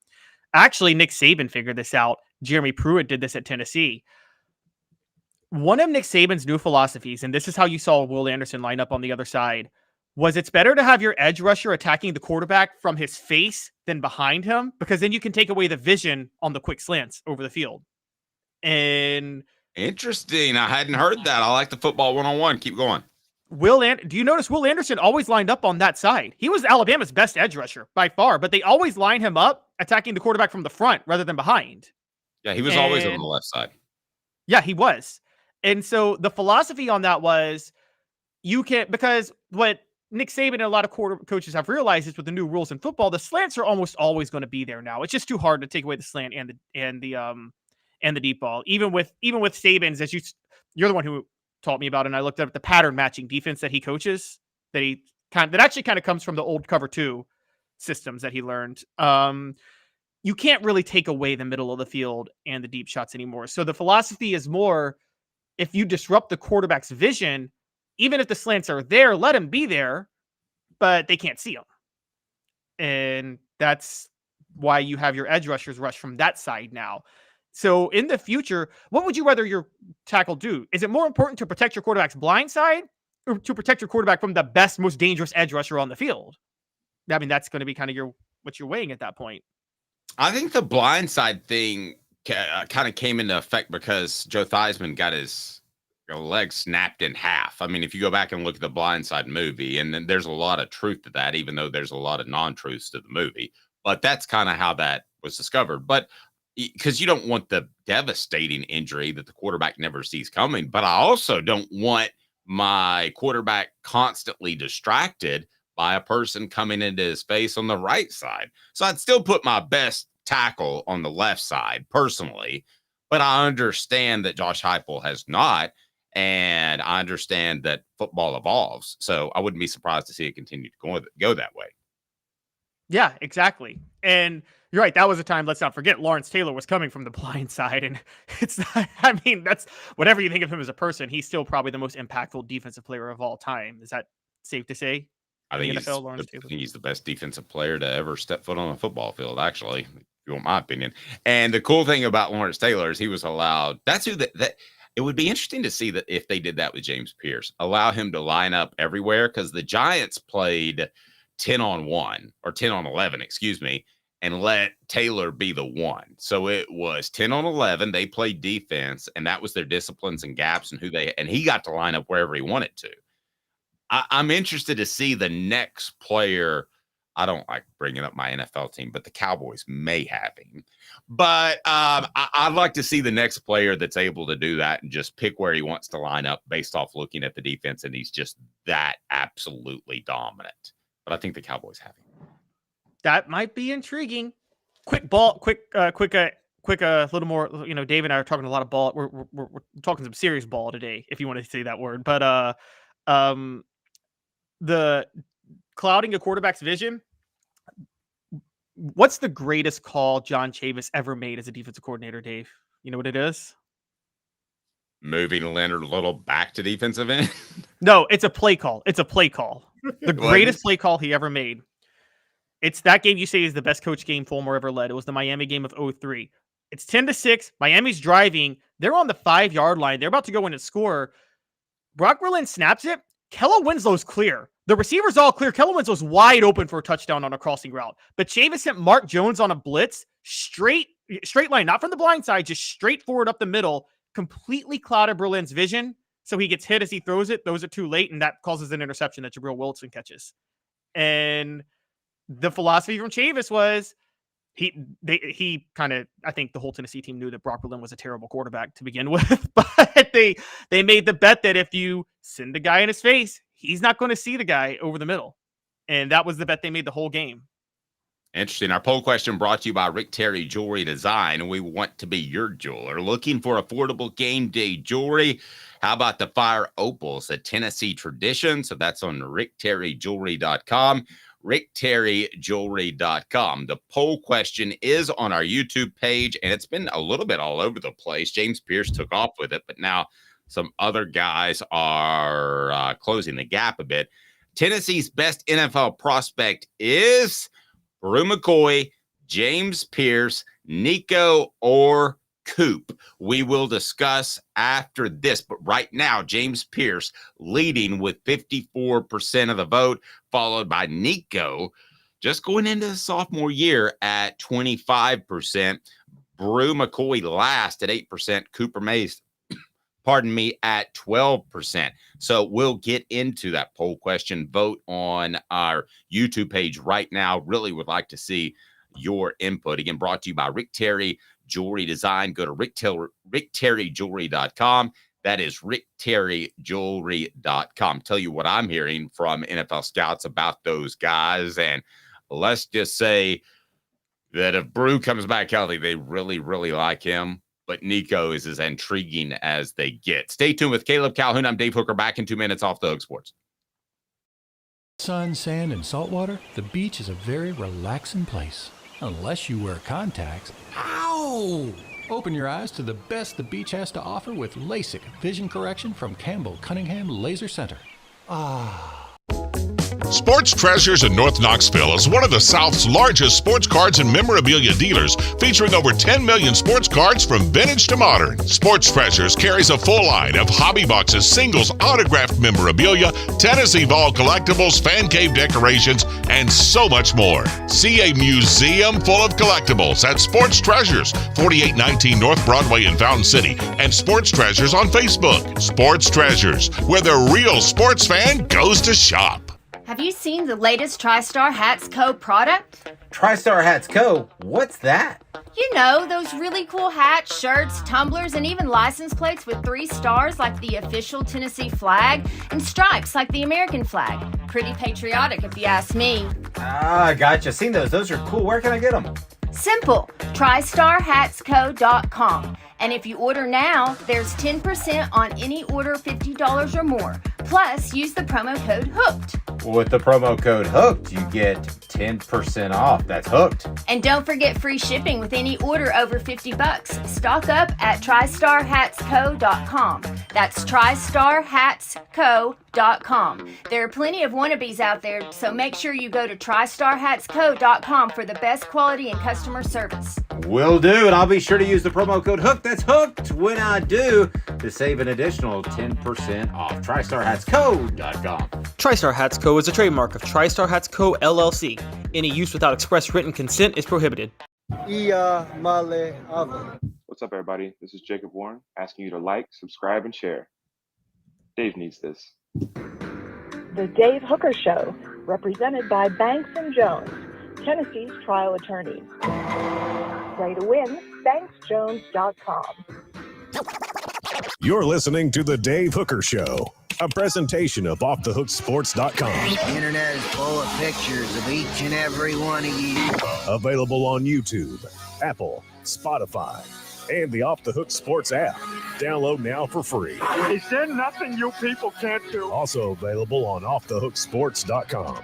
Actually, Nick Saban figured this out. Jeremy Pruitt did this at Tennessee. One of Nick Saban's new philosophies, and this is how you saw Will Anderson line up on the other side, was it's better to have your edge rusher attacking the quarterback from his face than behind him, because then you can take away the vision on the quick slants over the field. And interesting. I hadn't heard that. I like the football one-on-one. Keep going. do you notice Will Anderson always lined up on that side? He was Alabama's best edge rusher by far, but they always line him up attacking the quarterback from the front rather than behind. Yeah, he was always on the left side. Yeah, he was. And so the philosophy on that was because what Nick Saban and a lot of coaches have realized is with the new rules in football, the slants are almost always going to be there now. It's just too hard to take away the slant and the deep ball. Even with Saban's, as you're the one who taught me about, and I looked up the pattern matching defense that he coaches, that actually kind of comes from the old cover 2 systems that he learned. You can't really take away the middle of the field and the deep shots anymore. So the philosophy is more, if you disrupt the quarterback's vision, even if the slants are there, let him be there, but they can't see them. And that's why you have your edge rushers rush from that side now. So in the future, what would you rather your tackle do? Is it more important to protect your quarterback's blind side or to protect your quarterback from the best, most dangerous edge rusher on the field? I mean, that's going to be kind of what you're weighing at that point. I think the blindside thing kind of came into effect because Joe Theismann got his leg snapped in half. I mean, if you go back and look at the Blindside movie, and then there's a lot of truth to that, even though there's a lot of non-truths to the movie. But that's kind of how that was discovered. But because you don't want the devastating injury that the quarterback never sees coming. But I also don't want my quarterback constantly distracted by a person coming into his face on the right side. So I'd still put my best tackle on the left side personally, but I understand that Josh Heupel has not, and I understand that football evolves. So I wouldn't be surprised to see it continue to go that way. Yeah, exactly. And you're right. That was a time, let's not forget, Lawrence Taylor was coming from the blind side. And it's not, I mean, that's whatever you think of him as a person, he's still probably the most impactful defensive player of all time. Is that safe to say? I think he's the best defensive player to ever step foot on a football field, actually, if you want my opinion. And the cool thing about Lawrence Taylor is he was allowed, it would be interesting to see that if they did that with James Pierce, allow him to line up everywhere, because the Giants played 10-on-1 or 10-on-11, excuse me, and let Taylor be the one. So it was 10-on-11. They played defense, and that was their disciplines and gaps and and he got to line up wherever he wanted to. I'm interested to see the next player. I don't like bringing up my NFL team, but the Cowboys may have him. But I'd like to see the next player that's able to do that and just pick where he wants to line up based off looking at the defense, and he's just that absolutely dominant. But I think the Cowboys have him. That might be intriguing. Quick little more. You know, Dave and I are talking a lot of ball. We're talking some serious ball today, if you want to say that word. But the clouding a quarterback's vision. What's the greatest call John Chavis ever made as a defensive coordinator, Dave? You know what it is? Moving Leonard Little back to defensive end? No, it's a play call. The greatest play call he ever made. It's that game you say is the best coach game Fulmer ever led. It was the Miami game of 2003. It's 10-6. Miami's driving. They're on the 5-yard line. They're about to go in and score. Brock Berlin snaps it. Kella Winslow's clear. The receiver's all clear. Kella Winslow's wide open for a touchdown on a crossing route. But Chavis sent Mark Jones on a blitz, straight line, not from the blind side, just straight forward up the middle, completely clouded Berlin's vision. So he gets hit as he throws it too late, and that causes an interception that Jabril Wilson catches. And the philosophy from Chavis was he kind of, I think the whole Tennessee team knew that Brock Berlin was a terrible quarterback to begin with, but they made the bet that if you send the guy in his face, he's not going to see the guy over the middle. And that was the bet they made the whole game. Interesting. Our poll question brought to you by Rick Terry Jewelry Design, and we want to be your jeweler. Looking for affordable game day jewelry? How about the Fire Opals, a Tennessee tradition? So that's on rickterryjewelry.com. rickterryjewelry.com. The poll question is on our YouTube page, and it's been a little bit all over the place. James Pierce took off with it, but now some other guys are closing the gap a bit. Tennessee's best NFL prospect is Brew McCoy, James Pierce, Nico, or Coop. We will discuss after this, but right now, James Pierce leading with 54% of the vote, followed by Nico just going into the sophomore year at 25%. Brew McCoy last at 8%. Cooper Mays, pardon me, at 12%. So we'll get into that poll question. Vote on our YouTube page right now. Really would like to see your input. Again, brought to you by Rick Terry Jewelry Design. Go to rickterryjewelry.com. That is rickterryjewelry.com. Tell you what I'm hearing from NFL scouts about those guys. And let's just say that if Brew comes back healthy, they really, really like him. But Nico is as intriguing as they get. Stay tuned with Caleb Calhoun. I'm Dave Hooker, back in 2 minutes off the Hook Sports. Sun, sand, and salt water, the beach is a very relaxing place. Unless you wear contacts. Ow! Open your eyes to the best the beach has to offer with LASIK vision correction from Campbell Cunningham Laser Center. Ah. Sports Treasures in North Knoxville is one of the South's largest sports cards and memorabilia dealers, featuring over 10 million sports cards from vintage to modern. Sports Treasures carries a full line of hobby boxes, singles, autographed memorabilia, Tennessee Vol collectibles, fan cave decorations, and so much more. See a museum full of collectibles at Sports Treasures, 4819 North Broadway in Fountain City, and Sports Treasures on Facebook. Sports Treasures, where the real sports fan goes to shop. Have you seen the latest TriStar Hats Co. product? TriStar Hats Co.? What's that? You know, those really cool hats, shirts, tumblers, and even license plates with 3 stars like the official Tennessee flag and stripes like the American flag. Pretty patriotic if you ask me. Ah, gotcha. Seen those. Those are cool. Where can I get them? Simple. TriStarHatsCo.com. And if you order now, there's 10% on any order $50 or more. Plus, use the promo code HOOKED. With the promo code HOOKED, you get 10% off. That's hooked. And don't forget free shipping with any order over $50. Stock up at TriStarHatsCo.com. That's TriStarHatsCo.com. There are plenty of wannabes out there, so make sure you go to TriStarHatsCo.com for the best quality and customer service. Will do, and I'll be sure to use the promo code HOOKED. That's hooked when I do, to save an additional 10% off. TriStarHatsCo.com. TriStar Hats Co. is a trademark of TriStar Hats Co. LLC. Any use without express written consent is prohibited. Iamaleava. What's up, everybody? This is Jacob Warren, asking you to like, subscribe, and share. Dave needs this. The Dave Hooker Show, represented by Banks & Jones, Tennessee's trial attorneys. Play to win, banksjones.com. You're listening to The Dave Hooker Show, a presentation of offthehooksports.com. The internet is full of pictures of each and every one of you. Available on YouTube, Apple, Spotify, and the Off the Hook Sports app. Download now for free. Is there nothing you people can't do? Also available on offthehooksports.com.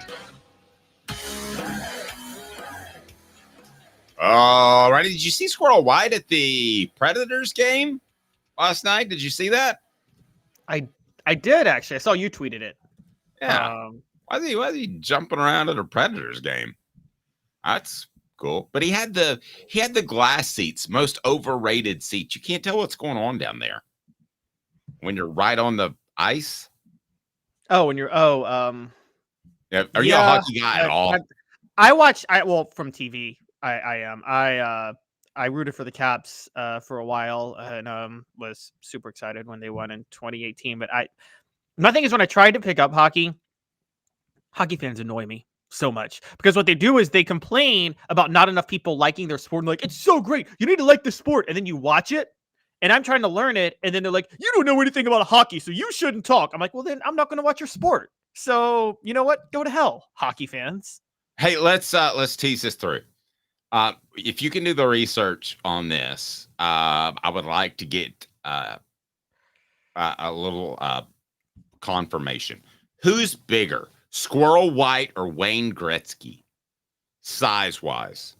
All righty. Did you see Squirrel White at the Predators game last night? Did you see that? I did, actually. I saw you tweeted it. Yeah. Why is he jumping around at a Predators game? That's cool. But he had the glass seats, most overrated seats. You can't tell what's going on down there when you're right on the ice. Oh, when you're yeah, are you a hockey guy at all? I watch from TV. I am. I rooted for the Caps for a while and was super excited when they won in 2018. But my thing is, when I tried to pick up hockey fans annoy me so much because what they do is they complain about not enough people liking their sport. And like, it's so great, you need to like the sport, and then you watch it. And I'm trying to learn it, and then they're like, you don't know anything about hockey, so you shouldn't talk. I'm like, well, then I'm not going to watch your sport. So you know what? Go to hell, hockey fans. Hey, let's tease this through. If you can do the research on this, I would like to get a little confirmation. Who's bigger, Squirrel White or Wayne Gretzky, size-wise?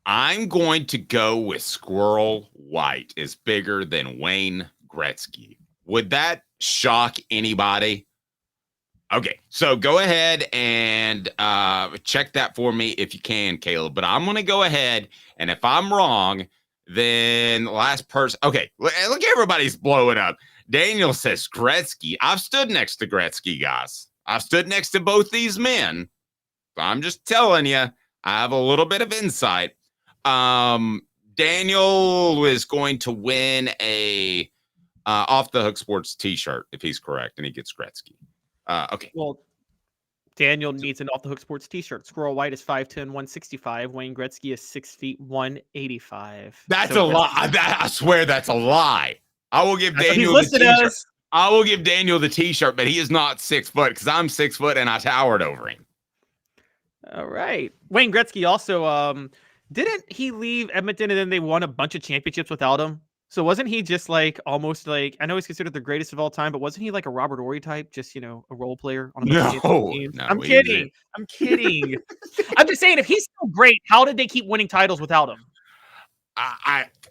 I'm going to go with Squirrel White is bigger than Wayne Gretzky. Would that shock anybody? Okay, so go ahead and check that for me if you can, Caleb. But I'm going to go ahead, and if I'm wrong, then last person. Okay, look, everybody's blowing up. Daniel says Gretzky. I've stood next to Gretzky, guys. I've stood next to both these men. So I'm just telling you, I have a little bit of insight. Dave, Daniel is going to win a Off the Hook Sports t-shirt if he's correct, and he gets Gretzky. Okay. Well, Daniel needs an Off the Hook Sports t-shirt. Squirrel White is 5'10", 165. Wayne Gretzky is 6 feet, 185. That's a lie. I swear that's a lie. I will give Daniel the t-shirt. I will give Daniel the t-shirt, but he is not 6 foot because I'm 6 foot and I towered over him. All right. Wayne Gretzky also, didn't he leave Edmonton and then they won a bunch of championships without him? So wasn't he just like almost like, I know he's considered the greatest of all time, but wasn't he like a Robert Horry type? Just, a role player on a bunch of teams? No, I'm kidding. I'm kidding. I'm just saying, if he's so great, how did they keep winning titles without him?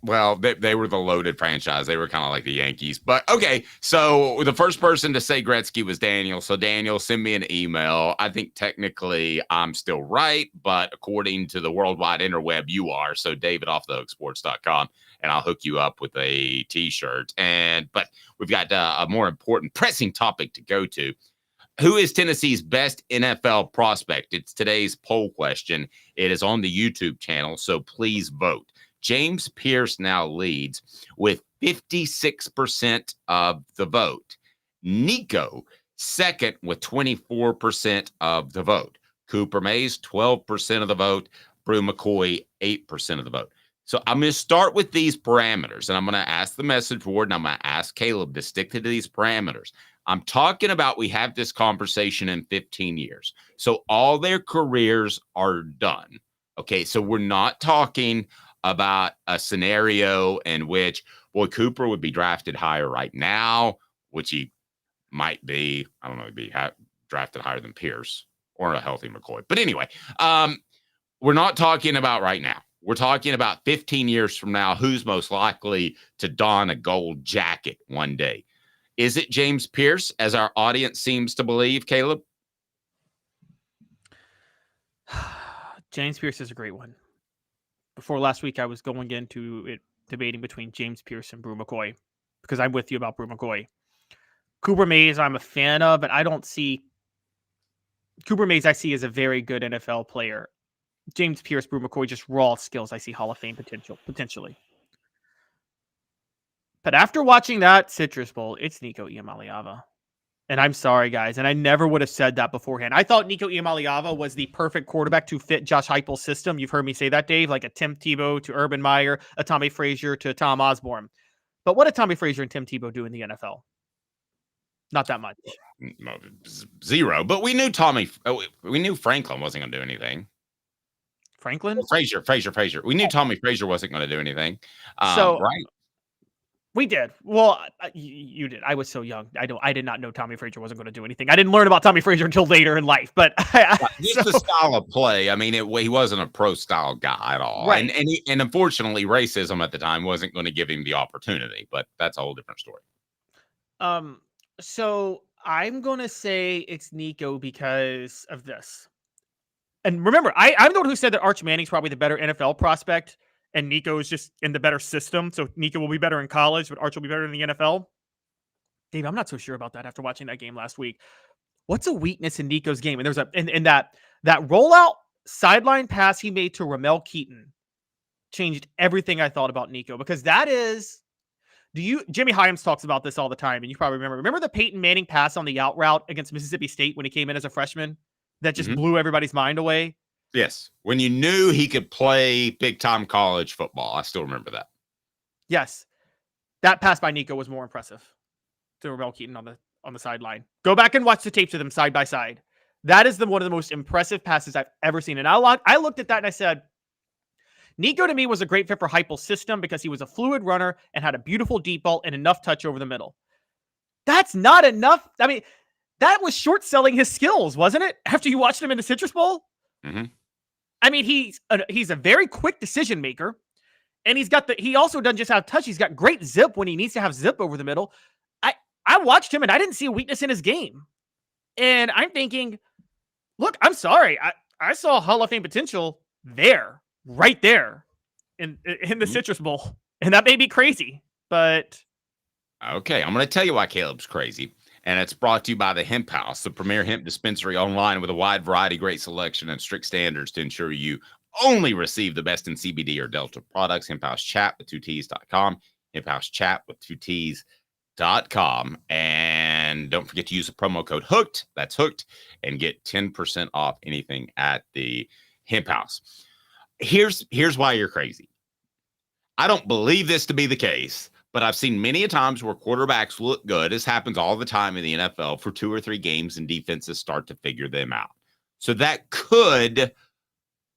Well, they were the loaded franchise. They were kind of like the Yankees. But okay, so the first person to say Gretzky was Daniel. So Daniel, send me an email. I think technically I'm still right, but according to the worldwide interweb, you are. So David@offthehooksports.com, and I'll hook you up with a t-shirt. But we've got a more important pressing topic to go to. Who is Tennessee's best NFL prospect? It's today's poll question. It is on the YouTube channel, so please vote. James Pierce now leads with 56% of the vote. Nico, second with 24% of the vote. Cooper Mays, 12% of the vote. Brew McCoy, 8% of the vote. So I'm going to start with these parameters, and I'm going to ask the message board, and I'm going to ask Caleb to stick to these parameters. I'm talking about we have this conversation in 15 years. So all their careers are done. Okay, so we're not talking about a scenario in which, Cooper would be drafted higher right now, which he might be. I don't know, he'd be drafted higher than Pierce or a healthy McCoy. But anyway, we're not talking about right now. We're talking about 15 years from now, who's most likely to don a gold jacket one day. Is it James Pierce, as our audience seems to believe, Caleb? James Pierce is a great one. Before last week, I was going into it debating between James Pierce and Brew McCoy because I'm with you about Brew McCoy. Cooper Mays, I'm a fan of, but I don't see Cooper Mays. I see as a very good NFL player. James Pierce, Brew McCoy, just raw skills. I see Hall of Fame potentially. But after watching that Citrus Bowl, it's Nico Iamaleava. And I'm sorry, guys. And I never would have said that beforehand. I thought Nico Iamaleava was the perfect quarterback to fit Josh Heupel's system. You've heard me say that, Dave, like a Tim Tebow to Urban Meyer, a Tommy Frazier to Tom Osborne. But what did Tommy Frazier and Tim Tebow do in the NFL? Not that much. Zero. But we knew we knew Franklin wasn't going to do anything. Franklin? Frazier. We knew Tommy Frazier wasn't going to do anything. Right. We did. Well, you did. I was so young. I did not know Tommy Frazier wasn't going to do anything. I didn't learn about Tommy Frazier until later in life. But just the style of play. I mean, he wasn't a pro style guy at all. Right. And unfortunately, racism at the time wasn't going to give him the opportunity. But that's a whole different story. So I'm going to say it's Nico because of this. And remember, I'm the one who said that Arch Manning's probably the better NFL prospect. And Nico is just in the better system. So Nico will be better in college, but Arch will be better in the NFL. Dave, I'm not so sure about that after watching that game last week. What's a weakness in Nico's game? And there's in that rollout sideline pass he made to Ramel Keaton changed everything I thought about Nico, because that is, Jimmy Hyams talks about this all the time, and you probably remember the Peyton Manning pass on the out route against Mississippi State when he came in as a freshman that just blew everybody's mind away? Yes. When you knew he could play big-time college football. I still remember that. Yes. That pass by Nico was more impressive to Ramel Keaton on the sideline. Go back and watch the tapes of them side by side. That is one of the most impressive passes I've ever seen. And I looked at that and I said, Nico to me was a great fit for Heupel's system because he was a fluid runner and had a beautiful deep ball and enough touch over the middle. That's not enough. I mean, that was short selling his skills, wasn't it? After you watched him in the Citrus Bowl? Mm-hmm. I mean, he's a very quick decision maker, and he also doesn't just have touch. He's got great zip when he needs to have zip over the middle. I watched him and I didn't see a weakness in his game. And I'm thinking, look, I'm sorry. I saw Hall of Fame potential right there in the Citrus Bowl. And that may be crazy, but. Okay. I'm going to tell you why Caleb's crazy. And it's brought to you by the Hemp House, the premier hemp dispensary online with a wide variety, great selection, and strict standards to ensure you only receive the best in CBD or Delta products. Hemphouse Chat with 2Ts.com. Hemphouse Chat with 2Ts.com. And don't forget to use the promo code HOOKED. That's HOOKED. And get 10% off anything at the Hemp House. Here's why you're crazy. I don't believe this to be the case, but I've seen many a times where quarterbacks look good. This happens all the time in the NFL for 2 or 3 games and defenses start to figure them out. So that could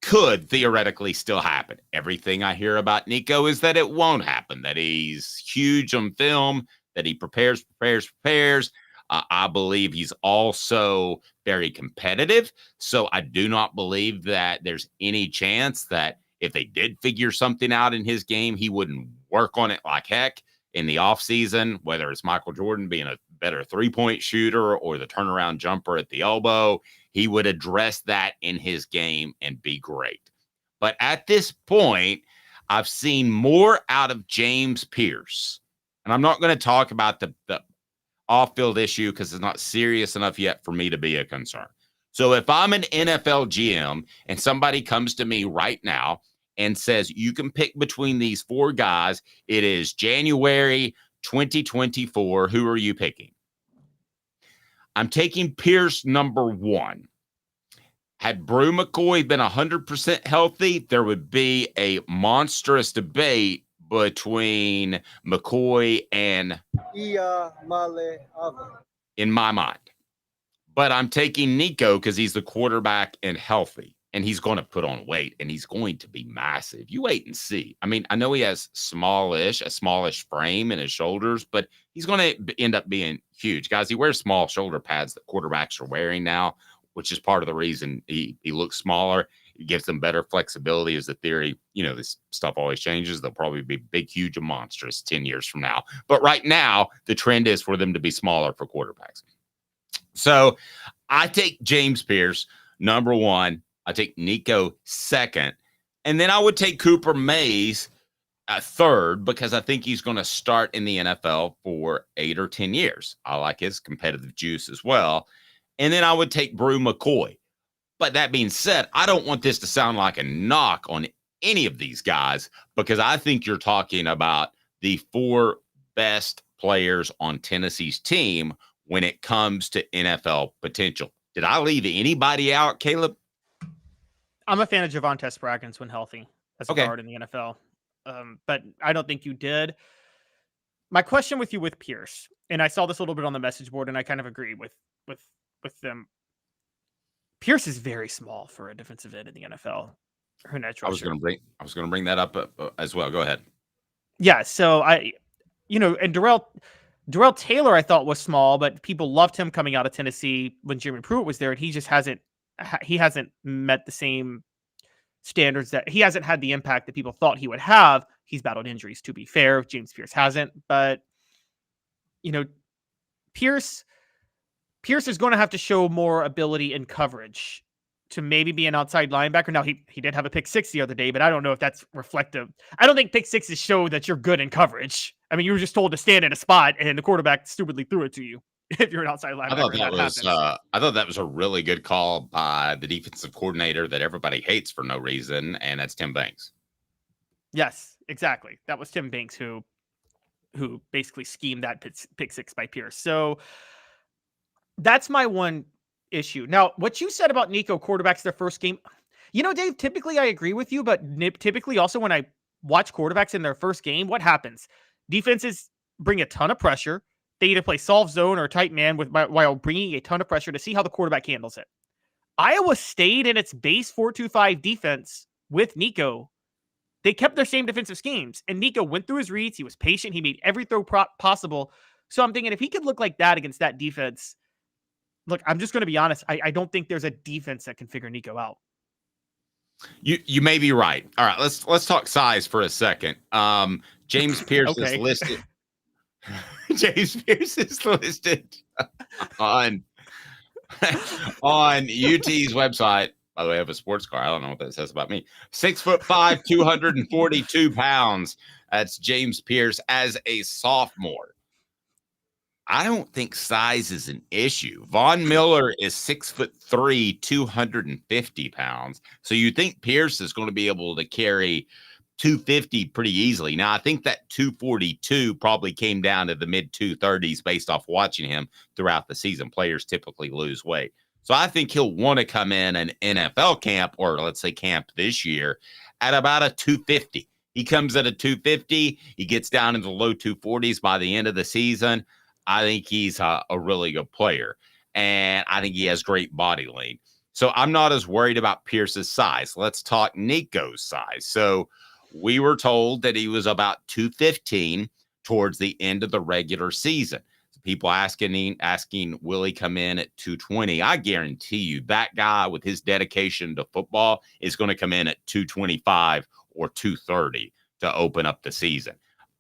theoretically still happen. Everything I hear about Nico is that it won't happen, that he's huge on film, that he prepares. I believe he's also very competitive. So I do not believe that there's any chance that if they did figure something out in his game, he wouldn't work on it like heck in the offseason, whether it's Michael Jordan being a better three-point shooter or the turnaround jumper at the elbow. He would address that in his game and be great. But at this point, I've seen more out of James Pierce. And I'm not going to talk about the off-field issue because it's not serious enough yet for me to be a concern. So if I'm an NFL GM and somebody comes to me right now and says, you can pick between these 4 guys, it is January 2024, who are you picking? I'm taking Pierce number 1. Had Brew McCoy been 100% healthy, there would be a monstrous debate between McCoy and Iamaleava. In my mind. But I'm taking Nico because he's the quarterback and healthy, and he's going to put on weight, and he's going to be massive. You wait and see. I mean, I know he has a smallish frame in his shoulders, but he's going to end up being huge. Guys, he wears small shoulder pads that quarterbacks are wearing now, which is part of the reason he looks smaller. It gives them better flexibility is the theory. You know, this stuff always changes. They'll probably be big, huge, and monstrous 10 years from now. But right now, the trend is for them to be smaller for quarterbacks. So I take James Pierce, number 1. I take Nico second. And then I would take Cooper Mays third because I think he's going to start in the NFL for 8 or 10 years. I like his competitive juice as well. And then I would take Brew McCoy. But that being said, I don't want this to sound like a knock on any of these guys because I think you're talking about the 4 best players on Tennessee's team when it comes to NFL potential. Did I leave anybody out, Caleb? I'm a fan of Javonte Spraggins when healthy as a guard in the NFL, but I don't think you did. My question with you with Pierce, and I saw this a little bit on the message board, and I kind of agree with them. Pierce is very small for a defensive end in the NFL. I was going to bring that up as well. Go ahead. Yeah. So and Darrell Taylor I thought was small, but people loved him coming out of Tennessee when Jeremy Pruitt was there, and he just hasn't met the same standards that he hasn't had the impact that people thought he would have. He's battled injuries, to be fair. James Pierce hasn't, but Pierce is going to have to show more ability in coverage to maybe be an outside linebacker. Now, he did have a pick 6 the other day, but I don't know if that's reflective. I don't think pick 6s show that you're good in coverage. I mean, you were just told to stand in a spot, and the quarterback stupidly threw it to you if you're an outside linebacker. I thought that was a really good call by the defensive coordinator that everybody hates for no reason, and that's Tim Banks. Yes, exactly. That was Tim Banks who basically schemed that pick 6 by Pierce. So that's my one issue. Now, what you said about Nico quarterbacks their first game, Dave, typically I agree with you, but typically also when I watch quarterbacks in their first game, what happens? Defenses bring a ton of pressure. They either play soft zone or tight man while bringing a ton of pressure to see how the quarterback handles it. Iowa stayed in its base 4-2-5 defense with Nico. They kept their same defensive schemes, and Nico went through his reads. He was patient. He made every throw possible. So I'm thinking if he could look like that against that defense, look, I'm just going to be honest. I don't think there's a defense that can figure Nico out. You may be right. All right, let's talk size for a second. James Pierce is listed. James Pierce is listed on UT's website. By the way, I have a sports car. I don't know what that says about me. 6'5", 242 pounds. That's James Pierce as a sophomore. I don't think size is an issue. Von Miller is 6'3", 250 pounds. So you think Pierce is going to be able to carry 250 pretty easily. Now, I think that 242 probably came down to the mid 230s based off watching him throughout the season. Players typically lose weight. So I think he'll want to come in an NFL camp, or let's say camp this year, at about a 250. He comes at a 250. He gets down into the low 240s by the end of the season. I think he's a really good player, and I think he has great body length. So I'm not as worried about Pierce's size. Let's talk Nico's size. So we were told that he was about 215 towards the end of the regular season. So people asking, will he come in at 220? I guarantee you that guy with his dedication to football is going to come in at 225 or 230 to open up the season.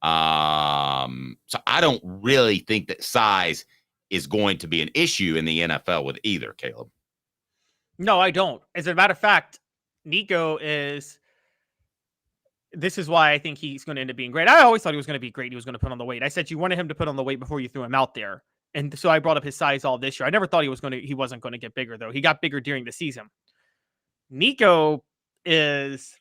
So I don't really think that size is going to be an issue in the NFL with either, Caleb. No, I don't. As a matter of fact, Nico is. This is why I think he's going to end up being great. I always thought he was going to be great. He was going to put on the weight. I said you wanted him to put on the weight before you threw him out there, and so I brought up his size all this year. I never thought he wasn't going to get bigger though. He got bigger during the season. Nico is.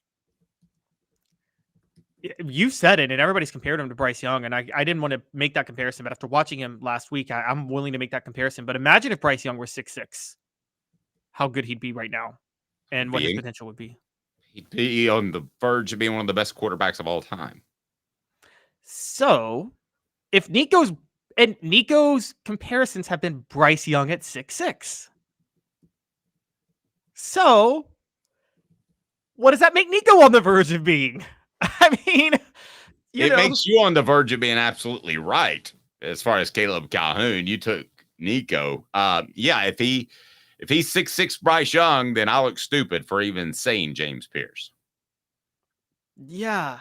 You said it, and everybody's compared him to Bryce Young, and I didn't want to make that comparison, but after watching him last week, I'm willing to make that comparison. But imagine if Bryce Young were 6'6", how good he'd be right now, and what his potential would be. He'd be on the verge of being one of the best quarterbacks of all time. So, if Nico's comparisons have been Bryce Young at 6'6", so what does that make Nico on the verge of being? I mean, it makes you on the verge of being absolutely right. As far as Caleb Calhoun, you took Nico. If he's 6'6" Bryce Young, then I look stupid for even saying James Pierce. Yeah,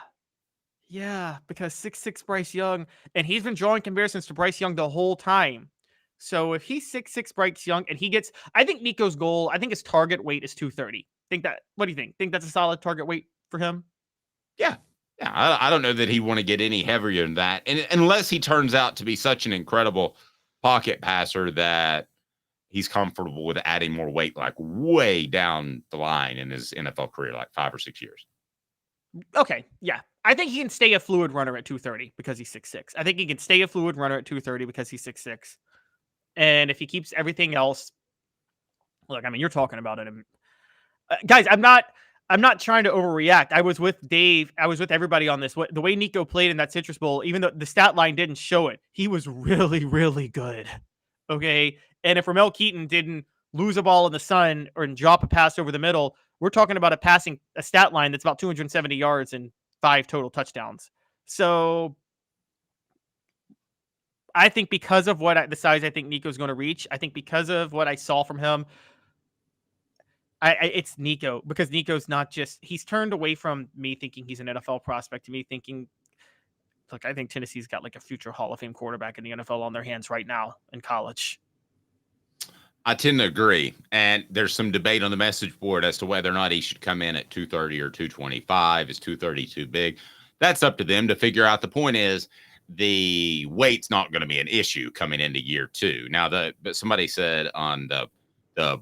because 6'6" Bryce Young, and he's been drawing comparisons to Bryce Young the whole time. So if he's 6'6" Bryce Young, and I think Nico's goal, I think his target weight is 230. What do you think? Think that's a solid target weight for him? Yeah. I don't know that he want to get any heavier than that, and unless he turns out to be such an incredible pocket passer that he's comfortable with adding more weight, like way down the line in his NFL career, like 5 or 6 years. Okay, yeah. I think he can stay a fluid runner at 230 because he's 6'6". I think he can stay a fluid runner at 230 because he's 6'6". And if he keeps everything else, look, I mean, you're talking about it. Guys, I'm not trying to overreact. I was with Dave. I was with everybody on this. The way Nico played in that Citrus Bowl, even though the stat line didn't show it, he was really, really good. Okay. And if Ramel Keaton didn't lose a ball in the sun or drop a pass over the middle, we're talking about a stat line that's about 270 yards and 5 total touchdowns. So I think because of the size I think Nico's going to reach, I think because of what I saw from him, it's Nico, because Nico's not just, he's turned away from me thinking he's an NFL prospect to me thinking, look, I think Tennessee's got like a future Hall of Fame quarterback in the NFL on their hands right now in college. I tend to agree. And there's some debate on the message board as to whether or not he should come in at 230 or 225. Is 230 too big? That's up to them to figure out. The point is the weight's not going to be an issue coming into year 2. Now, but somebody said on the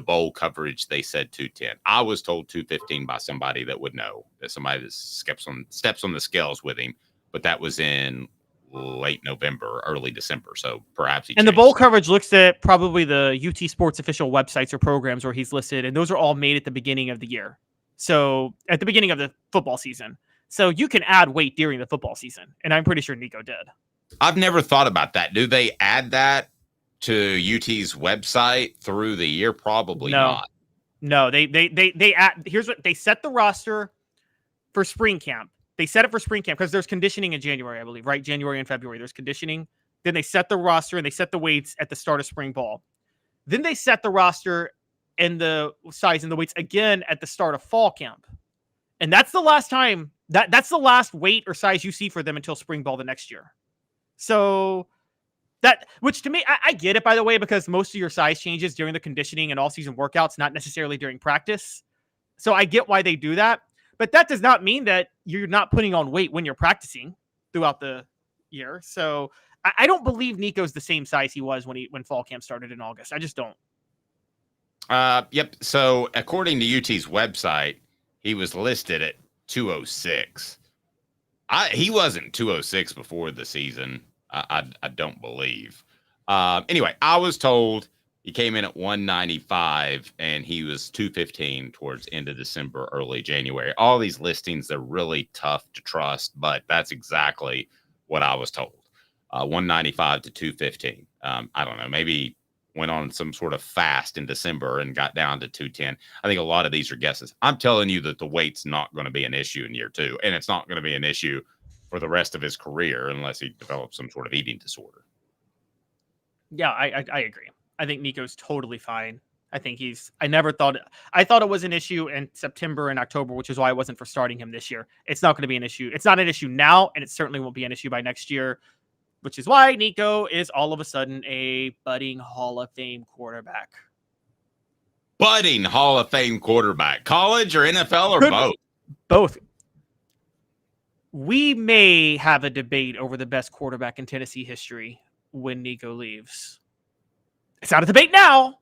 bowl coverage, they said 210. I was told 215 by somebody that would know, that somebody that steps on the scales with him, but that was in late November, early December. So perhaps he and the bowl coverage looks at probably the UT Sports official websites or programs where he's listed, and those are all made at the beginning of the year. So at the beginning of the football season. So you can add weight during the football season, and I'm pretty sure Nico did. I've never thought about that. Do they add that to UT's website through the year? Probably not. No, they add, here's what they set the roster for spring camp. They set it for spring camp because there's conditioning in January, I believe, right? January and February, there's conditioning. Then they set the roster and they set the weights at the start of spring ball. Then they set the roster and the size and the weights again at the start of fall camp. And that's the last time that's the last weight or size you see for them until spring ball the next year. So which to me, I get it, by the way, because most of your size changes during the conditioning and all season workouts, not necessarily during practice. So I get why they do that. But that does not mean that you're not putting on weight when you're practicing throughout the year. So I don't believe Nico's the same size he was when fall camp started in August. I just don't. Yep. So according to UT's website, he was listed at 206. He wasn't 206 before the season. I don't believe. Anyway, I was told he came in at 195 and he was 215 towards end of December, early January. All these listings, they're really tough to trust, but that's exactly what I was told. 195 to 215. I don't know. Maybe went on some sort of fast in December and got down to 210. I think a lot of these are guesses. I'm telling you that the weight's not going to be an issue in year 2, and it's not going to be an issue for the rest of his career unless he develops some sort of eating disorder. Yeah, I agree. I think Nico's totally fine. I think I thought it was an issue in September and October, which is why I wasn't for starting him this year. It's not going to be an issue. It's not an issue now, and it certainly won't be an issue by next year, which is why Nico is all of a sudden a budding Hall of Fame quarterback. Budding Hall of Fame quarterback. College or NFL or both? Both. We may have a debate over the best quarterback in Tennessee history when Nico leaves. It's not a debate now,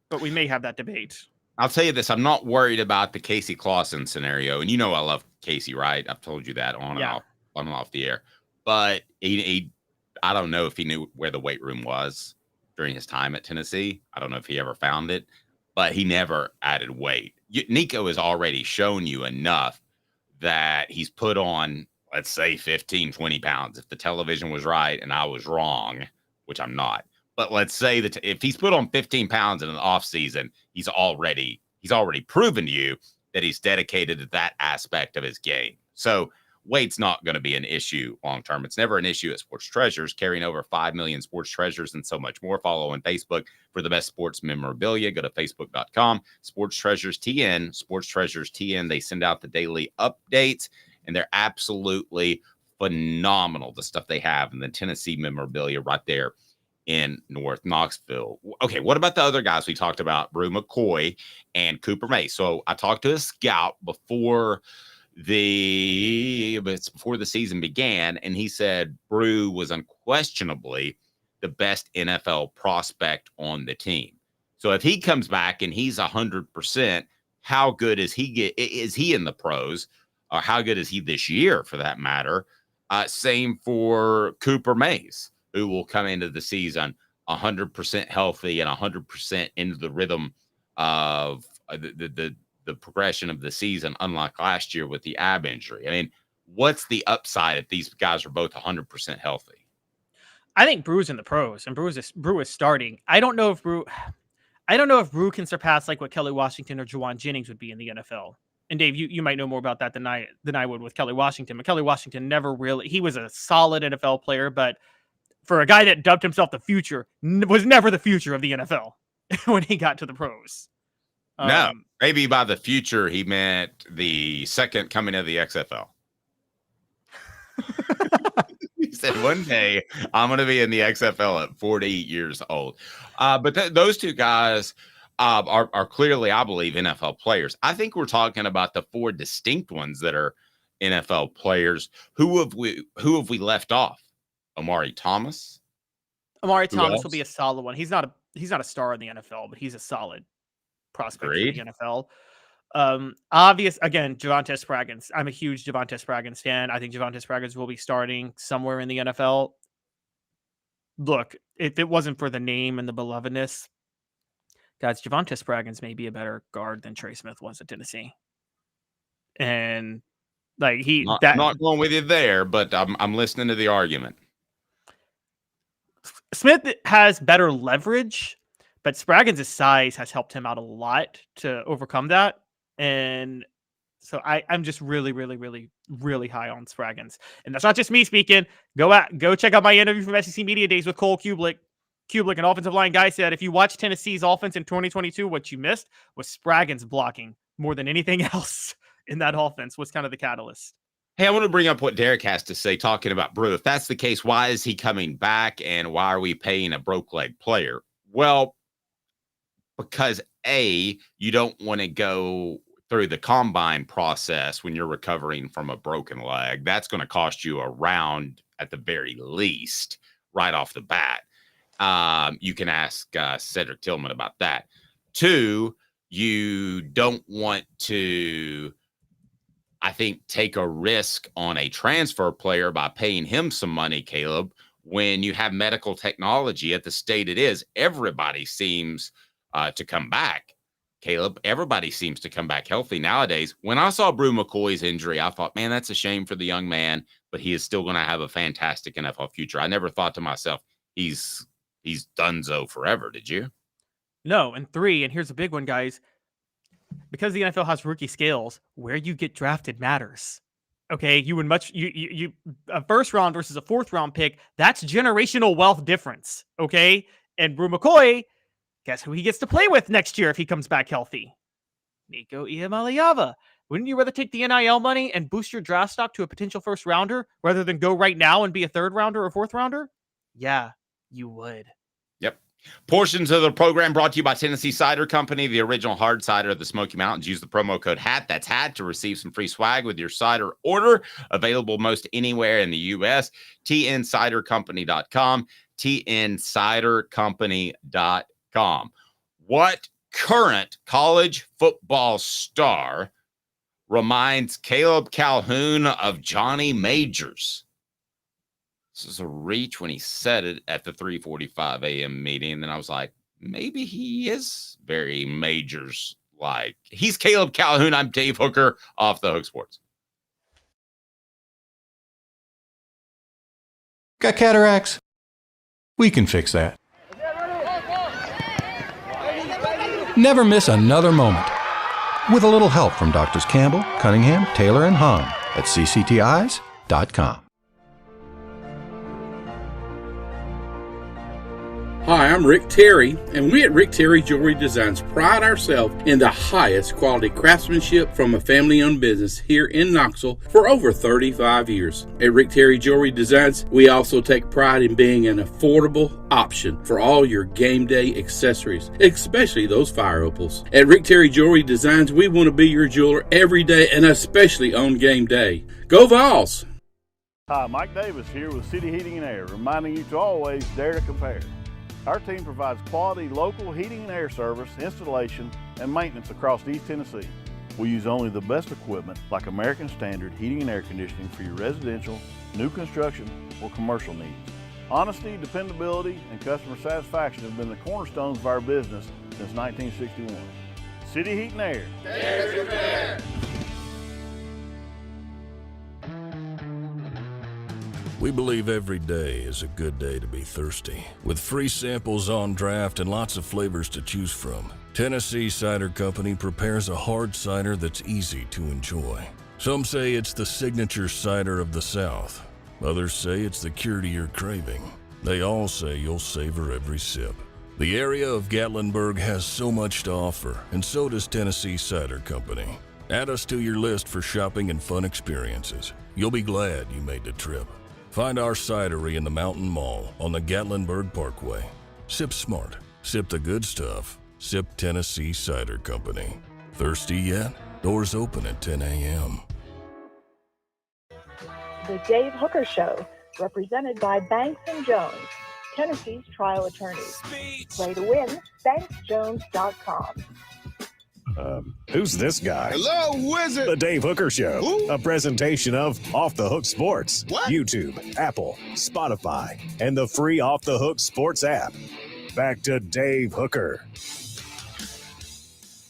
but we may have that debate. I'll tell you this. I'm not worried about the Casey Clausen scenario. And you know I love Casey, right? I've told you that on and off the air. But I don't know if he knew where the weight room was during his time at Tennessee. I don't know if he ever found it, but he never added weight. Nico has already shown you enough that he's put on, let's say, 15, 20 pounds. If the television was right and I was wrong, which I'm not, but let's say that if he's put on 15 pounds in an off season, he's already proven to you that he's dedicated to that aspect of his game. So weight's not going to be an issue long term. It's never an issue at Sports Treasures, carrying over 5 million sports treasures and so much more. Follow on Facebook for the best sports memorabilia. Go to facebook.com, Sports Treasures TN, Sports Treasures TN. They send out the daily updates, and they're absolutely phenomenal, the stuff they have, and the Tennessee memorabilia right there in North Knoxville. Okay, what about the other guys we talked about? Brew McCoy and Cooper Mace. So I talked to a scout before the season began, and he said Brew was unquestionably the best NFL prospect on the team. So if he comes back and he's 100%, how good is he in the pros, or how good is he this year for that matter? Same for Cooper Mace, who will come into the season 100% healthy and 100% into the rhythm of the progression of the season, unlike last year with the ab injury. I mean, what's the upside if these guys are both 100% healthy? I think Brew's in the pros, and Brew is starting. I don't know if Brew can surpass like what Kelly Washington or Juwan Jennings would be in the NFL. And Dave, you might know more about that than I would with Kelly Washington. But Kelly Washington he was a solid NFL player, but for a guy that dubbed himself the future, was never the future of the NFL when he got to the pros. No, maybe by the future he meant the second coming of the XFL. He said, one day I'm going to be in the XFL at 48 years old. But those two guys are clearly, I believe, NFL players. I think we're talking about the 4 distinct ones that are NFL players. Who have we left off? Amari Thomas. Amari Thomas will be a solid one. He's not a star in the NFL, but he's a solid prospect for the NFL. Again, Javonte Spraggins. I'm a huge Javonte Spraggins fan. I think Javonte Spraggins will be starting somewhere in the NFL. Look, if it wasn't for the name and the belovedness, guys, Javonte Spraggins may be a better guard than Trey Smith was at Tennessee. And like not going with you there, but I'm listening to the argument. Smith has better leverage, but Spraggins' size has helped him out a lot to overcome that. And so I'm just really, really, really, really high on Spraggins. And that's not just me speaking. Go check out my interview from SEC Media Days with Cole Kublik. Kublik, an offensive line guy, said, if you watch Tennessee's offense in 2022, what you missed was Spraggins blocking more than anything else in that offense was kind of the catalyst. Hey, I want to bring up what Derek has to say talking about Brew. If that's the case, why is he coming back and why are we paying a broke leg player? Well, because A, you don't want to go through the combine process when you're recovering from a broken leg, that's going to cost you a round at the very least right off the bat. You can ask Cedric Tillman about that. 2, you don't want to, I think, take a risk on a transfer player by paying him some money, Caleb, when you have medical technology at the state it is. Everybody seems to come back. Caleb, everybody seems to come back healthy nowadays. When I saw Brew McCoy's injury, I thought, man, that's a shame for the young man, but he is still going to have a fantastic NFL future. I never thought to myself, he's donezo forever. Did you? No. And 3, and here's a big one, guys. Because the NFL has rookie scales, where you get drafted matters. Okay, you would you a first round versus a 4th round pick, that's generational wealth difference. Okay, and Brew McCoy, guess who he gets to play with next year if he comes back healthy? Nico Iamaleava. Wouldn't you rather take the NIL money and boost your draft stock to a potential 1st rounder rather than go right now and be a 3rd rounder or 4th rounder? Yeah, you would. Yep. Portions of the program brought to you by Tennessee Cider Company, the original hard cider of the Smoky Mountains. Use the promo code HAT, that's HAT, to receive some free swag with your cider order. Available most anywhere in the U.S. tncidercompany.com, tncidercompany.com. What current college football star reminds Caleb Calhoun of Johnny Majors? This is a reach when he said it at the 3:45 a.m. meeting. And then I was like, maybe he is very Majors-like. He's Caleb Calhoun. I'm Dave Hooker, Off the Hook Sports. Got cataracts? We can fix that. Never miss another moment. With a little help from Doctors Campbell, Cunningham, Taylor, and Haun at cctieyes.com. Hi, I'm Rick Terry, and we at Rick Terry Jewelry Designs pride ourselves in the highest quality craftsmanship from a family-owned business here in Knoxville for over 35 years. At Rick Terry Jewelry Designs, we also take pride in being an affordable option for all your game day accessories, especially those fire opals. At Rick Terry Jewelry Designs, we want to be your jeweler every day and especially on game day. Go Vols! Hi, Mike Davis here with City Heating and Air, reminding you to always dare to compare. Our team provides quality local heating and air service, installation, and maintenance across East Tennessee. We use only the best equipment like American Standard heating and air conditioning for your residential, new construction, or commercial needs. Honesty, dependability, and customer satisfaction have been the cornerstones of our business since 1961. City Heat and Air. Dare to compare. We believe every day is a good day to be thirsty. With free samples on draft and lots of flavors to choose from, Tennessee Cider Company prepares a hard cider that's easy to enjoy. Some say it's the signature cider of the South. Others say it's the cure to your craving. They all say you'll savor every sip. The area of Gatlinburg has so much to offer, and so does Tennessee Cider Company. Add us to your list for shopping and fun experiences. You'll be glad you made the trip. Find our cidery in the Mountain Mall on the Gatlinburg Parkway. Sip smart. Sip the good stuff. Sip Tennessee Cider Company. Thirsty yet? Doors open at 10 a.m. The Dave Hooker Show, represented by Banks & Jones, Tennessee's trial attorneys. Play to win, banksjones.com. Who's this guy? Hello, wizard. The Dave Hooker Show, Who? a presentation of Off the Hook Sports, What? YouTube, Apple, Spotify, and the free Off the Hook Sports app. Back to Dave Hooker.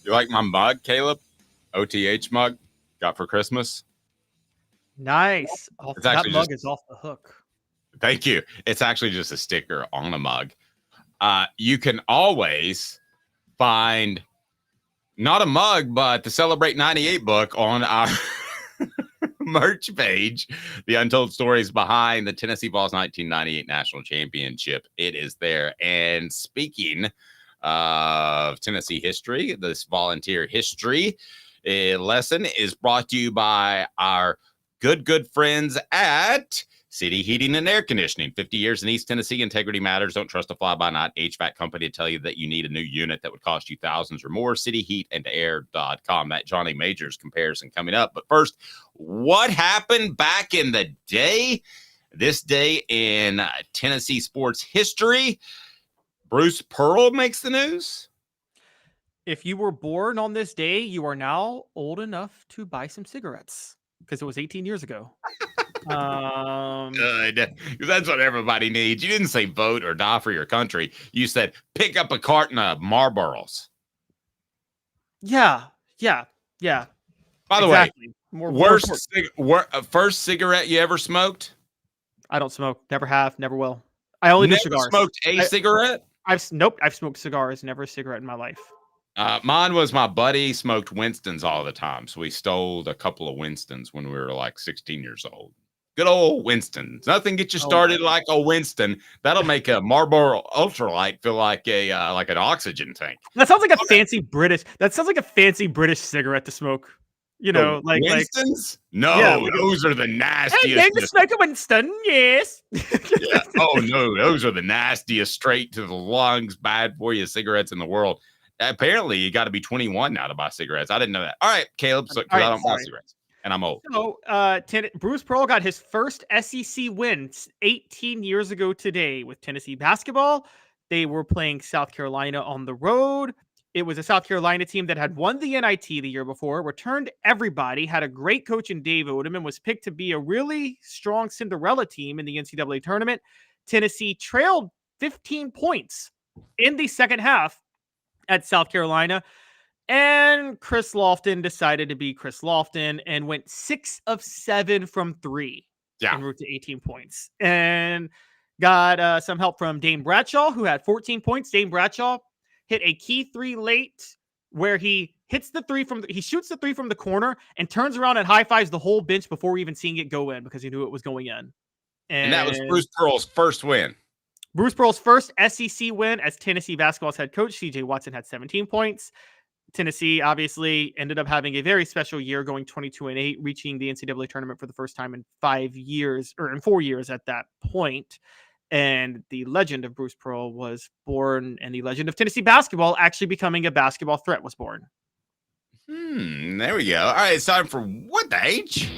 You like my mug, Caleb? OTH mug got for Christmas. Nice. That mug is off the hook. Thank you. It's actually just a sticker on a mug. You can always find not a mug, but the Celebrate 98 book on our merch page. The Untold Stories Behind the Tennessee Vols 1998 National Championship. It is there. And speaking of Tennessee history, this volunteer history lesson is brought to you by our good friends at City Heating and Air Conditioning, 50 years in East Tennessee. Integrity matters. Don't trust a fly-by-night HVAC company to tell you that you need a new unit that would cost you thousands or more. cityheatandair.com. That Johnny Majors comparison coming up. But first, what happened back in the day? This day in Tennessee sports history, Bruce Pearl makes the news. If you were born on this day, you are now old enough to buy some cigarettes because it was 18 years ago. Good. Because that's what everybody needs. You didn't say vote or die for your country. You said pick up a carton of Marlboros. Yeah. By the Exactly. way, first cigarette you ever smoked? I don't smoke. Never have. Never will. I only do Never cigars. smoked a cigarette? Nope. I've smoked cigars. Never a cigarette in my life. Mine was my buddy smoked Winston's all the time. So we stole a couple of Winston's when we were like 16 years old. Good old Winston's. Nothing gets you started like a Winston. That'll make a Marlboro Ultralight feel like an oxygen tank. That sounds like a fancy British. That sounds like a fancy British cigarette to smoke. You know, like Winston's? No, Yeah, those are the nastiest. Hey, name to smoke a Winston. Yes. Yeah. Oh no, those are the nastiest, straight to the lungs, bad for you cigarettes in the world. Apparently, you got to be 21 now to buy cigarettes. I didn't know that. All right, Caleb, so, I don't buy cigarettes, and I'm old. So, Bruce Pearl got his first SEC win 18 years ago today with Tennessee basketball. They were playing South Carolina on the road. It was a South Carolina team that had won the NIT the year before, returned everybody, had a great coach in Dave Odom, and was picked to be a really strong Cinderella team in the NCAA tournament. Tennessee trailed 15 points in the second half at South Carolina, and Chris Lofton decided to be Chris Lofton and went 6 of 7 from 3 en route to 18 points, and got some help from Dane Bradshaw, who had 14 points. Dane Bradshaw hit a key 3 late where he hits the 3 he shoots the 3 from the corner and turns around and high fives the whole bench before even seeing it go in because he knew it was going in. And that was Bruce Pearl's first win. Bruce Pearl's first SEC win as Tennessee basketball's head coach. CJ Watson had 17 points. Tennessee obviously ended up having a very special year, going 22-8, reaching the NCAA tournament for the first time in 5 years, or in 4 years at that point. And the legend of Bruce Pearl was born, and the legend of Tennessee basketball actually becoming a basketball threat was born. There we go. All right, it's time for What the H?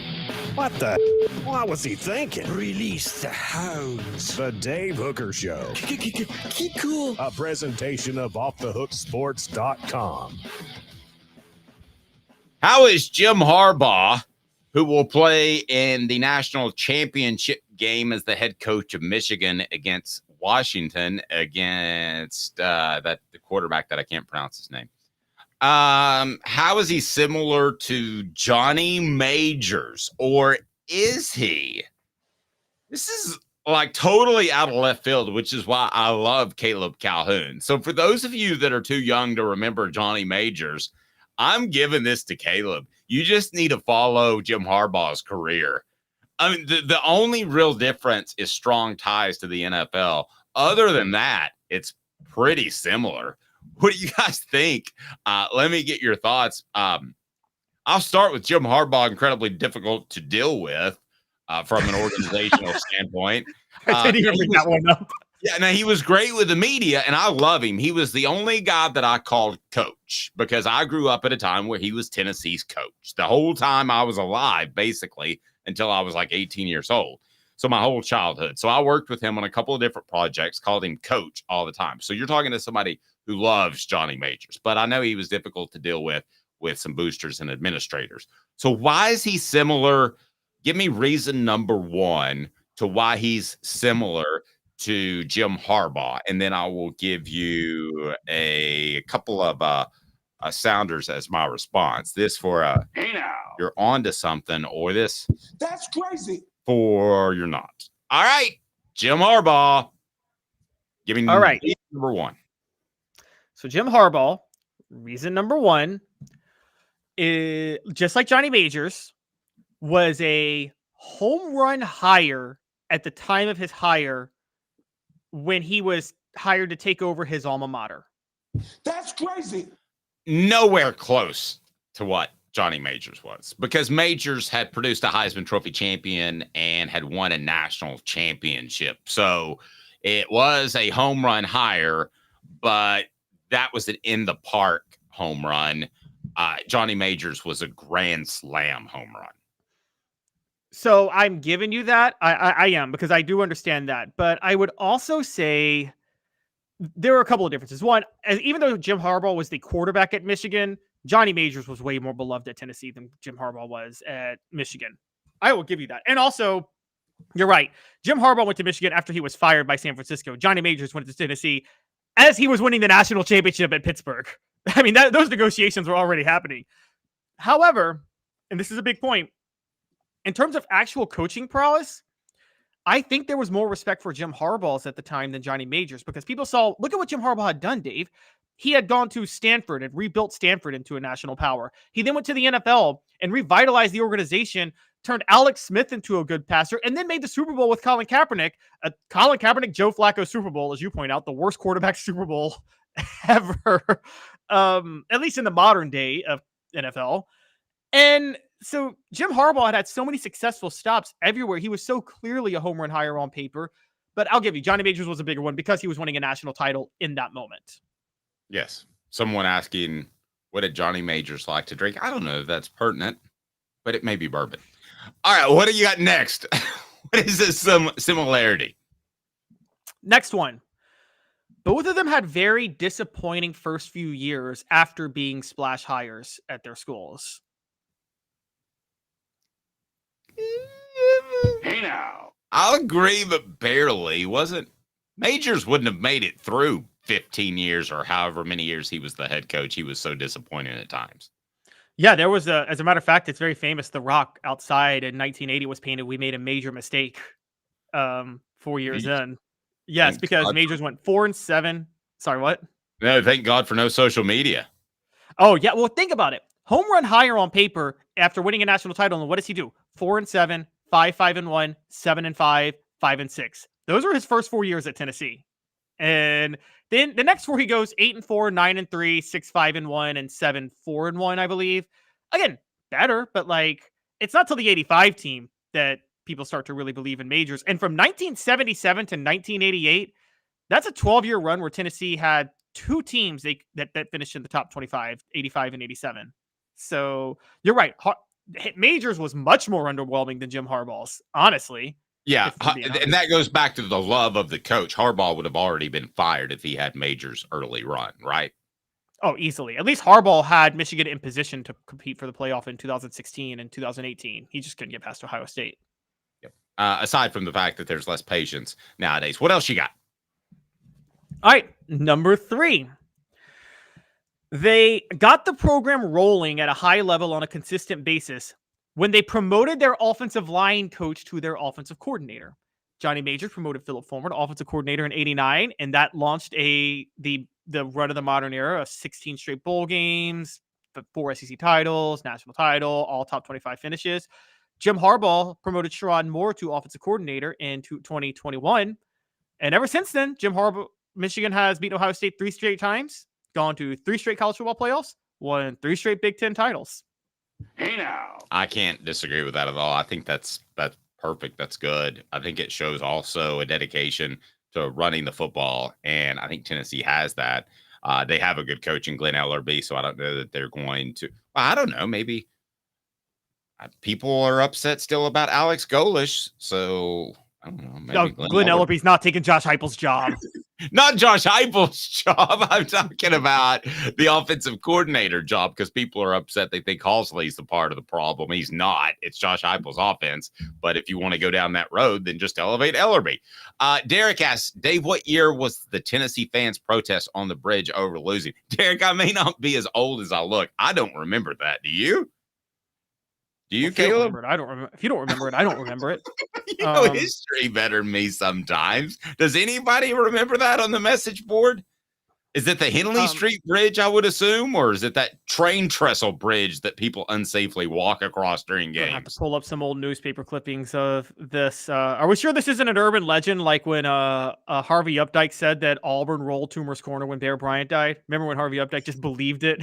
What the? What was he thinking? Release the hounds. The Dave Hooker Show. Keep cool. A presentation of OffTheHookSports.com. How is Jim Harbaugh, who will play in the national championship game as the head coach of Michigan against Washington, against the quarterback that I can't pronounce his name? How is he similar to Johnny Majors, or is he? This is like totally out of left field, which is why I love Caleb Calhoun. So for those of you that are too young to remember Johnny Majors, I'm giving this to Caleb. You just need to follow Jim Harbaugh's career. I mean, the only real difference is strong ties to the NFL. Other than that, it's pretty similar. What do you guys think? Let me get your thoughts. I'll start with Jim Harbaugh, incredibly difficult to deal with from an organizational standpoint. I didn't even bring that one up. Yeah, now he was great with the media, and I love him. He was the only guy that I called coach because I grew up at a time where he was Tennessee's coach. The whole time I was alive, basically, until I was like 18 years old. So my whole childhood. So I worked with him on a couple of different projects, called him coach all the time. So you're talking to somebody who loves Johnny Majors, but I know he was difficult to deal with some boosters and administrators. So why is he similar? Give me reason number one to why he's similar to Jim Harbaugh, and then I will give you a couple of sounders as my response. This for Hey now. You're on to something, or this That's crazy. for you're not. All right, Jim Harbaugh. Give me All right. reason number one. So Jim Harbaugh, reason number one, is just like Johnny Majors, was a home run hire at the time of his hire when he was hired to take over his alma mater. That's crazy. Nowhere close to what Johnny Majors was, because Majors had produced a Heisman Trophy champion and had won a national championship. So it was a home run hire, but that was an in the park home run. Johnny Majors was a grand slam home run. So I'm giving you that. I am, because I do understand that. But I would also say there are a couple of differences. One, even though Jim Harbaugh was the quarterback at Michigan, Johnny Majors was way more beloved at Tennessee than Jim Harbaugh was at Michigan. I will give you that. And also, you're right. Jim Harbaugh went to Michigan after he was fired by San Francisco. Johnny Majors went to Tennessee as he was winning the national championship at Pittsburgh. I mean, those negotiations were already happening. However, and this is a big point, in terms of actual coaching prowess, I think there was more respect for Jim Harbaugh's at the time than Johnny Majors, because people saw, look at what Jim Harbaugh had done, Dave. He had gone to Stanford and rebuilt Stanford into a national power. He then went to the NFL and revitalized the organization, turned Alex Smith into a good passer, and then made the Super Bowl with Colin Kaepernick. Colin Kaepernick, Joe Flacco Super Bowl, as you point out, the worst quarterback Super Bowl ever, at least in the modern day of NFL. And so Jim Harbaugh had so many successful stops everywhere. He was so clearly a home run hire on paper. But I'll give you, Johnny Majors was a bigger one because he was winning a national title in that moment. Yes. Someone asking, what did Johnny Majors like to drink? I don't know if that's pertinent, but it may be bourbon. All right, what do you got next? What is this similarity? Next one. Both of them had very disappointing first few years after being splash hires at their schools. Hey now. I'll agree, but barely. Majors wouldn't have made it through 15 years or however many years he was the head coach. He was so disappointing at times. Yeah, there was as a matter of fact, it's very famous. The Rock outside in 1980 was painted, "We made a major mistake." 4 years in. Yes, because God. Majors went 4-7. Sorry, what? No, thank God for no social media. Oh, yeah. Well, think about it. Home run higher on paper after winning a national title. And what does he do? 4-7, 5-1, 7-5, 5-6. Those are his first 4 years at Tennessee. And then the next four, he goes 8-4, 9-3, 6-5-1, and 7-4-1, I believe. Again, better, but it's not till the 85 team that people start to really believe in Majors. And from 1977 to 1988, that's a 12-year run where Tennessee had two teams that finished in the top 25, 85 and 87. So you're right. Majors was much more underwhelming than Jim Harbaugh's, honestly. Yeah, and that goes back to the love of the coach. Harbaugh would have already been fired if he had Majors' early run, right? Oh, easily. At least Harbaugh had Michigan in position to compete for the playoff in 2016 and 2018. He just couldn't get past Ohio State. Yep. Aside from the fact that there's less patience nowadays. What else you got? All right, number 3. They got the program rolling at a high level on a consistent basis when they promoted their offensive line coach to their offensive coordinator. Johnny Majors promoted Philip Fulmer to offensive coordinator in 89, and that launched the run of the modern era of 16 straight bowl games, 4 SEC titles, national title, all top 25 finishes. Jim Harbaugh promoted Sherrod Moore to offensive coordinator in 2021, and ever since then, Michigan has beaten Ohio State 3 straight times, gone to 3 straight college football playoffs, won 3 straight Big Ten titles. Hey now. I can't disagree with that at all. I think that's perfect. That's good. I think it shows also a dedication to running the football, and I think Tennessee has that. They have a good coach in Glenn Ellerby, so I don't know that they're going to. Well, I don't know. Maybe people are upset still about Alex Golesh, so I don't know. Maybe no, Glenn Ellerby's not taking Josh Heupel's job. Not Josh Heupel's job. I'm talking about the offensive coordinator job because people are upset. They think Halsley's the part of the problem. He's not. It's Josh Heupel's offense. But if you want to go down that road, then just elevate Ellerby. Derek asks, Dave, what year was the Tennessee fans' protest on the bridge over losing? Derek, I may not be as old as I look. I don't remember that. Do you? Do you, Caleb? I don't remember. If you don't remember it, I don't remember it. You know history better than me sometimes. Does anybody remember that on the message board? Is it the Henley Street Bridge, I would assume, or is it that train trestle bridge that people unsafely walk across during games? I have to pull up some old newspaper clippings of this. Are we sure this isn't an urban legend, like when Harvey Updike said that Auburn rolled Toomer's Corner when Bear Bryant died? Remember when Harvey Updike just believed it?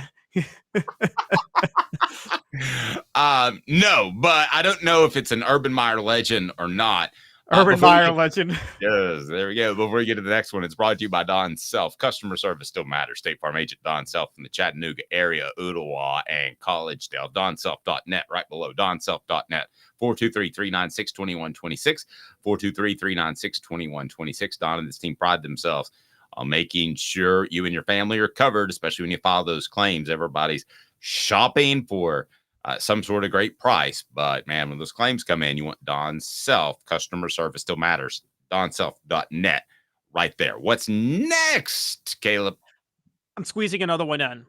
No, but I don't know if it's an Urban Meyer legend or not. Urban Meyer legend. Yes, there we go. Before we get to the next one, it's brought to you by Don Self. Customer service still matters. State Farm agent Don Self in the Chattanooga area, Ooltewah, and Collegedale. DonSelf.net, right below DonSelf.net. 423-396-2126. 423-396-2126. Don and this team pride themselves on making sure you and your family are covered, especially when you file those claims. Everybody's shopping for some sort of great price, but man, when those claims come in, you want Don Self. Customer service still matters. DonSelf.net, right there. What's next, Caleb? I'm squeezing another one in.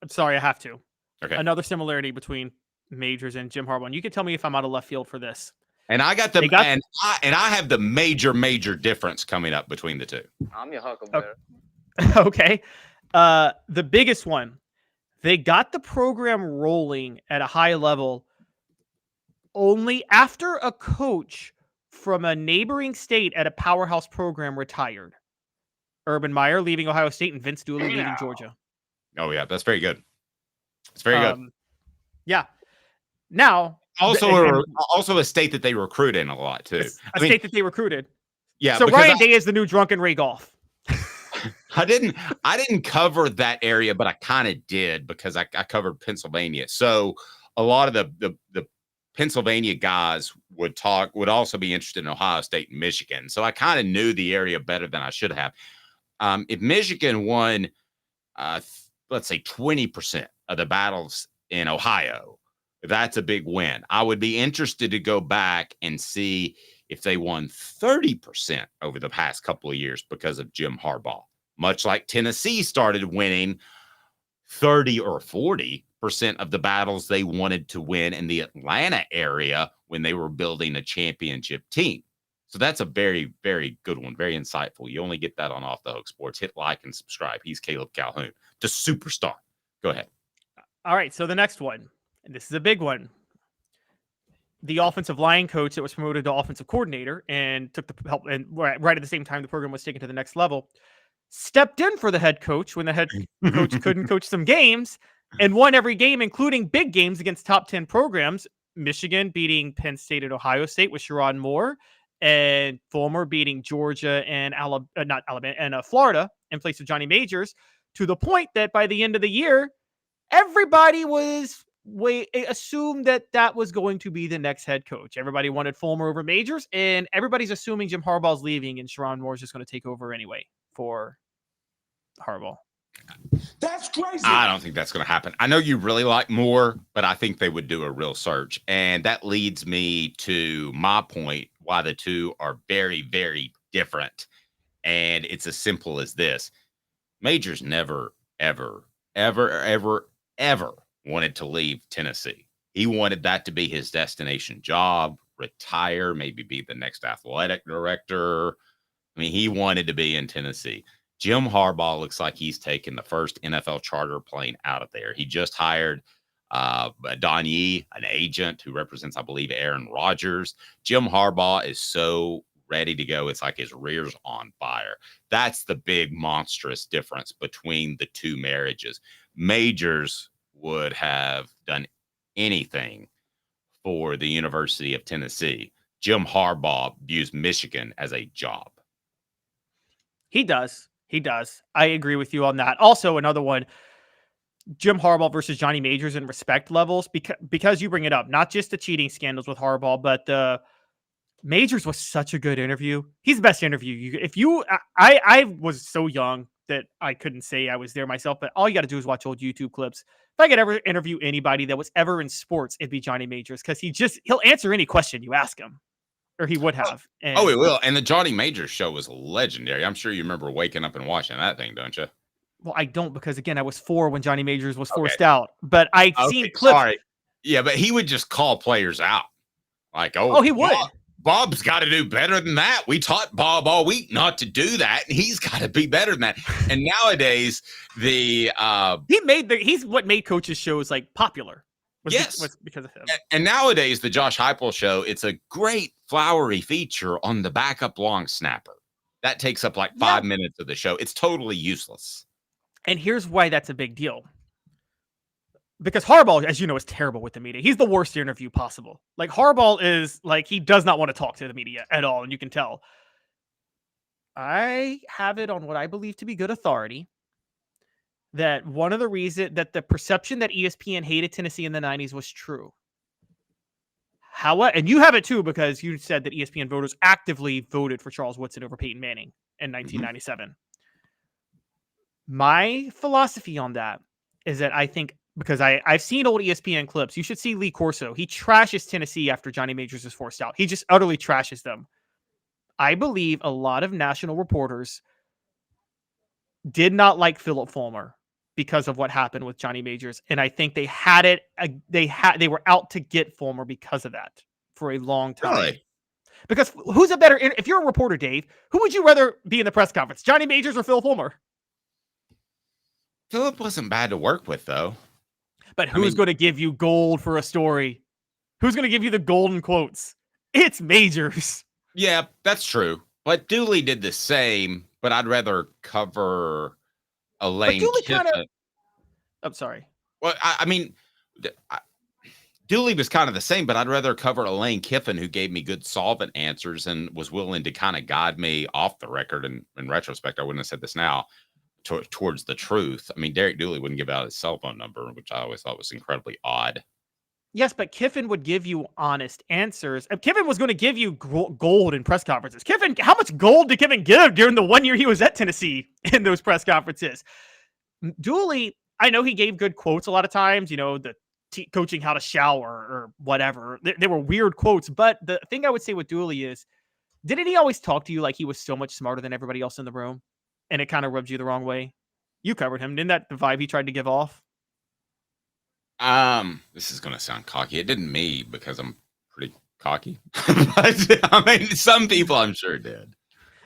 I'm sorry, I have to. Okay. Another similarity between Majors and Jim Harbaugh. And you can tell me if I'm out of left field for this. And I got I have the major difference coming up between the two. I'm your huckleberry. Okay. The biggest one. They got the program rolling at a high level only after a coach from a neighboring state at a powerhouse program retired. Urban Meyer leaving Ohio State and Vince Dooley leaving Georgia. Oh, yeah. That's very good. It's very good. Yeah. Now, also a state that they recruit in a lot, too. State that they recruited. Yeah. So Ryan Day is the new drunken Ray Golf. I didn't cover that area, but I kind of did because I covered Pennsylvania. So a lot of the Pennsylvania guys would also be interested in Ohio State and Michigan. So I kind of knew the area better than I should have. If Michigan won, let's say 20% of the battles in Ohio, that's a big win. I would be interested to go back and see if they won 30% over the past couple of years because of Jim Harbaugh. Much like Tennessee started winning 30 or 40% of the battles they wanted to win in the Atlanta area when they were building a championship team. So that's a very, very good one. Very insightful. You only get that on Off the Hook Sports. Hit like and subscribe. He's Caleb Calhoun, the superstar. Go ahead. All right. So the next one, and this is a big one. The offensive line coach that was promoted to offensive coordinator and took the help, and right at the same time the program was taken to the next level, stepped in for the head coach when the head coach couldn't coach some games and won every game, including big games against top 10 programs. Michigan beating Penn State and Ohio State with Sherrod Moore, and Fulmer beating Georgia and Florida in place of Johnny Majors, to the point that by the end of the year, everybody assumed that was going to be the next head coach. Everybody wanted Fulmer over Majors, and everybody's assuming Jim Harbaugh's leaving and Sherrod Moore's just going to take over anyway for Harbaugh. That's crazy. I don't think that's going to happen. I know you really like Moore, but I think they would do a real search. And that leads me to my point why the two are very, very different. And it's as simple as this. Majors never, ever, ever, ever, ever wanted to leave Tennessee. He wanted that to be his destination job, retire, maybe be the next athletic director. I mean, he wanted to be in Tennessee. Jim Harbaugh looks like he's taken the first NFL charter plane out of there. He just hired Don Yee, an agent who represents, I believe, Aaron Rodgers. Jim Harbaugh is so ready to go. It's like his rear's on fire. That's the big monstrous difference between the two marriages. Majors would have done anything for the University of Tennessee. Jim Harbaugh views Michigan as a job. He does. I agree with you on that. Also, another one, Jim Harbaugh versus Johnny Majors in respect levels, because you bring it up, not just the cheating scandals with Harbaugh, but the Majors was such a good interview. He's the best interview. I was so young that I couldn't say I was there myself, but all you got to do is watch old YouTube clips. If I could ever interview anybody that was ever in sports, it'd be Johnny Majors, because he'll answer any question you ask him. Or he would have. He will. And the Johnny Majors show was legendary. I'm sure you remember waking up and watching that thing, don't you? Well, I don't, because again, I was 4 when Johnny Majors was forced out. But I've seen clips. Sorry. Yeah, but he would just call players out. Like, he would. Bob's got to do better than that. We taught Bob all week not to do that, and he's got to be better than that. And nowadays, he's what made coaches' shows like popular. Was because of him. And nowadays, the Josh Heupel show, it's a great flowery feature on the backup long snapper. That takes up like 5 minutes of the show. It's totally useless. And here's why that's a big deal. because Harbaugh, as you know, is terrible with the media. He's the worst interview possible. Like Harbaugh is like, he does not want to talk to the media at all. And you can tell. I have it on what I believe to be good authority that one of the reasons that the perception that ESPN hated Tennessee in the 90s was true. However, and you have it too, because you said that ESPN voters actively voted for Charles Woodson over Peyton Manning in 1997. My philosophy on that is that I think, because I've seen old ESPN clips, you should see Lee Corso. He trashes Tennessee after Johnny Majors is forced out. He just utterly trashes them. I believe a lot of national reporters did not like Philip Fulmer because of what happened with Johnny Majors, and I think they had it. They were out to get Fulmer because of that for a long time. Really? Because who's a better? If you're a reporter, Dave, who would you rather be in the press conference, Johnny Majors or Phil Fulmer? Philip wasn't bad to work with, though. But who's going to give you gold for a story? Who's going to give you the golden quotes? It's Majors. Yeah, that's true. But Dooley did the same, but I'd rather cover a Lane Kiffin. I'm sorry. Well, I mean, Dooley was kind of the same, but I'd rather cover a Lane Kiffin who gave me good solvent answers and was willing to kind of guide me off the record. And in retrospect, I wouldn't have said this now, towards the truth. I mean, Derek Dooley wouldn't give out his cell phone number, which I always thought was incredibly odd. Yes, but Kiffin would give you honest answers. Kiffin was going to give you gold in press conferences. Kiffin, how much gold did Kiffin give during the 1 year he was at Tennessee in those press conferences? Dooley, I know he gave good quotes a lot of times, the coaching how to shower or whatever. They were weird quotes, but the thing I would say with Dooley is, didn't he always talk to you like he was so much smarter than everybody else in the room? And it kind of rubbed you the wrong way. You covered him. Didn't that the vibe he tried to give off? This is going to sound cocky. It didn't me because I'm pretty cocky. But, I mean, some people I'm sure did.